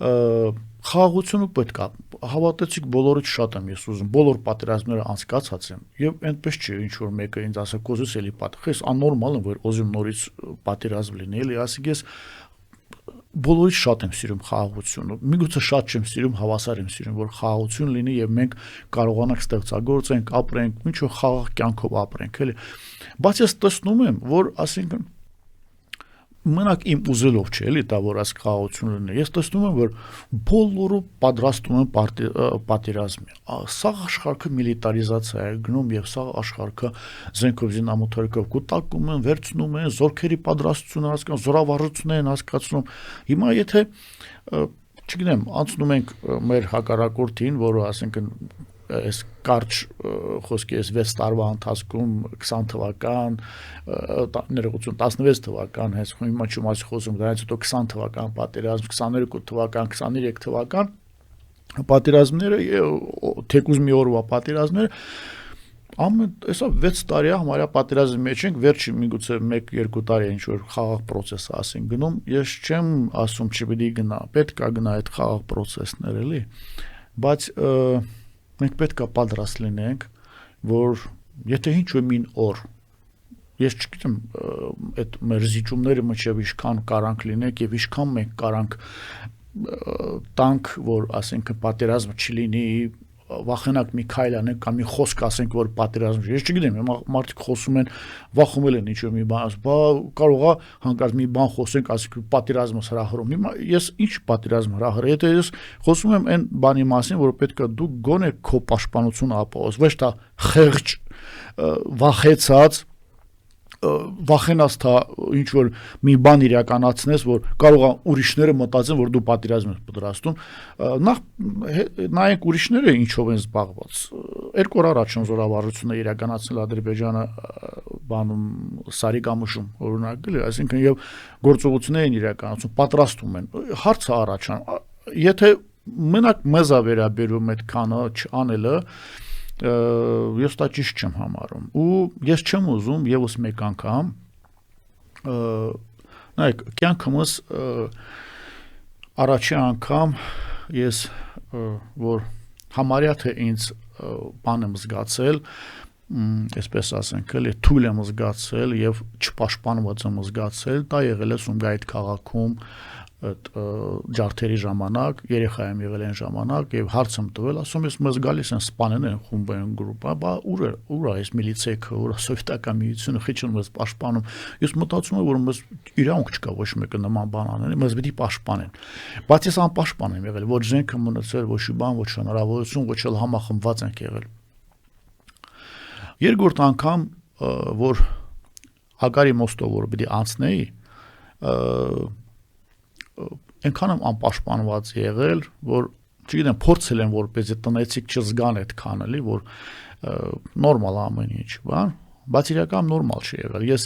Խաղաղությունը պետք է, հավատացիք, բոլորից շատ եմ ես ուզում, բոլոր պատերազմները անցկացած եմ եւ այնպես չէ, ինչ որ մեկը ինձ ասա կոզս էլի պատերազմ, աննորմալ է, որ ուզում նորից պատերազմ լինի, էլի, ասիկ ես բոլորից շատ եմ սիրում խաղաղությունը, միգուցե շատ չեմ սիրում, հավասար եմ սիրում, որ խաղաղություն լինի եւ մենք կարողանանք ստեղծագործենք, ապրենք, ինչ որ խաղաղ կյանքով ապրենք, էլի։ Բայց ես տեսնում եմ, որ ասինքն մենակ իմ ուզելով չէ, էլի, դա որ այս խաղաղությունը լինի։ Ես տեսնում եմ, որ բոլորը պատրաստում են պատերազմի։ Սա աշխարհը միլիտարիզացիա է գնում եւ սա աշխարհը զենքով զինամթերքով կուտակում են, վերցնում են, զորքերի պատրաստություն հասկանում, զորավարժություն են հասկացնում։ Հիմա եթե չգիտեմ, անցնում ենք մեր հակառակորդին, որը ասենք այս կարճ խոսքի այս 6 տարվա ընթացքում 20 թվական, ներողություն 16 թվական, հենց հիմա չիմացի խոսում, դրանից հետո 20 թվական պատերազմ, 22 թվական, 23 թվական պատերազմները, թեկուզ մի օրվա պատերազմները, այսա 6 տարի համարյա պատերազմի մեջ ենք, վերջի միգուցե 1-2 տարի ինչ որ խաղաղ process ասենք գնում, ես չեմ ասում չպետք է գնա, պետք է գնա այդ խաղաղ process-ները, էլի, բայց մենք պետք է պատրաստ լինենք, որ եթե ինչ-որ մին օր, ես չգիտեմ, այդ մեր զիջումները մինչև ինչքան կարանք լինենք եւ ինչքան մենք կարանք տանք, որ ասենք պատերազմ չլինի, վախենակ մի քայլ անենք կամ մի խոսք ասենք, որ պատերազմ չի։ Ես չգիտեմ, մարդիկ խոսում են, վախումել են ինչ-որ մի բան, բա կարող է հանկարծ մի բան խոսենք, ասենք պատերազմը հրահրում։ Հիմա ես ինչ պատերազմ հրահրի, եթե ես խոսում եմ այն բանի մասին, որ պետք է դու գոնե քո պաշտպանությունը ապահովես, ոչ թե խեղճ վախեցած վախենաս թա ինչ որ մի բան իրականացնես, որ կարող է ուրիշները մտածեն, որ դու պատերազմ ես պատրաստում, նախ նայենք ուրիշները ինչով են զբաղված։ 2 օր առաջ զորավարժությունը իրականացնել Ադրբեջանը բանում Սարիգամուշում օրինակ էլի, այսինքն եւ գործողություններ են իրականացում, պատրաստում են։ Հարցը առաջան, եթե մենակ մեզ է վերաբերում այդ քանը չանելը, ես դա ճիշտ չեմ համարում ու ես չեմ ուզում եւս մեկ անգամ նայեք կյանքումս առաջի անգամ ես որ համարյա թե ինձ բան եմ զգացել այսպես ասենք էլի թույլ եմ զգացել եւ չպաշտպանված եմ զգացել դա եղել է Սումգայիթ քաղաքում ջարդերի ժամանակ, երեխա եմ եղել այն ժամանակ եւ հարց եմ տվել, ասում ես մեզ գալիս են սպանել են խումբ են գրուպը, բա ուր է այս միլիցեքը, ուր է սովետական միությունը, խիչում ես պաշտպանում։ Ես մտածում եմ, որ մեզ իրանք չկա ոչ մեկը նման բան անել, մեզ պիտի պաշտպանեն։ Բայց ես անպաշտպան եմ եղել, ոչ զենքը մնացել, ոչ բան, ոչ հնարավորություն, ոչ էլ համախմբված ենք եղել։ Երկրորդ անգամ, որ Հակարի մոստով որ պիտի անցնեի, այնքան եմ անպաշտպանված եղել, որ չգիտեմ, փորձել եմ որպեսզի տնեցիք չզգան այդքան էլի, որ նորմալ ամեն ինչ, բան, բայց իրական նորմալ չի եղել։ Ես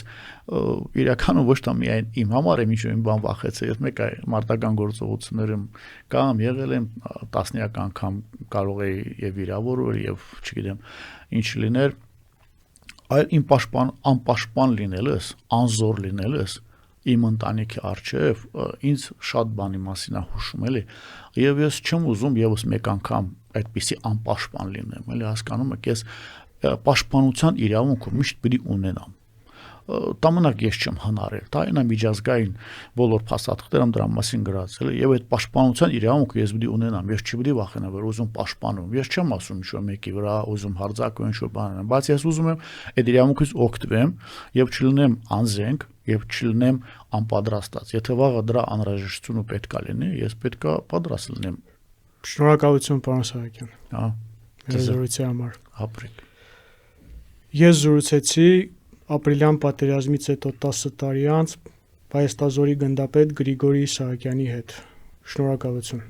իրականում ոչ թե միայն իմ համար եմ ինչ-որ բան վախեցել, ես մեկ մարտական գործողություններում կամ եղել եմ տասնյակ անգամ կարող էի եւ վիրավորվել եւ չգիտեմ ինչ լիներ, այլ իմ անպաշտպան լինելս, անզոր լինելս իմ ընտանիքի արչև ինձ շատ բանի մասին է հուշում էլի եւ ես չեմ ուզում եւս մեկ անգամ այդպիսի անպաշտպան լինեմ էլի հասկանում եք ես պաշտպանության իրավունքը միշտ պիտի ունենամ տամնակ ես չեմ հնարել, դա այնա միջազգային բոլոր փաստաթղթերում դրա մասին գրածել է եւ այդ պաշտպանության իրավունքը ես պիտի ունենամ, ես չի պիտի վախենամ, որ ուզում պաշտպանում, ես չեմ ասում ինչ-որ մեկի վրա ուզում հարձակվեմ, ինչ-որ բան անեմ, բայց ես ուզում եմ այդ իրավունքից օգտվեմ եւ չլինեմ անզենք եւ չլինեմ անպատրաստած, եթե վաղը դրա անհրաժեշտությունը պետքա լինի, ես պետքա պատրաստ լինեմ։ Շնորհակալություն, պարոն Սահակյան։ Հա, Զրույցի համար։ ապրեք։ Ես զրուցեցի ապրիլյան պատերազմից հետո 10 տարի անց Պայեստազորի գնդապետ Գրիգորի Սահակյանի հետ։ Շնորհակալություն։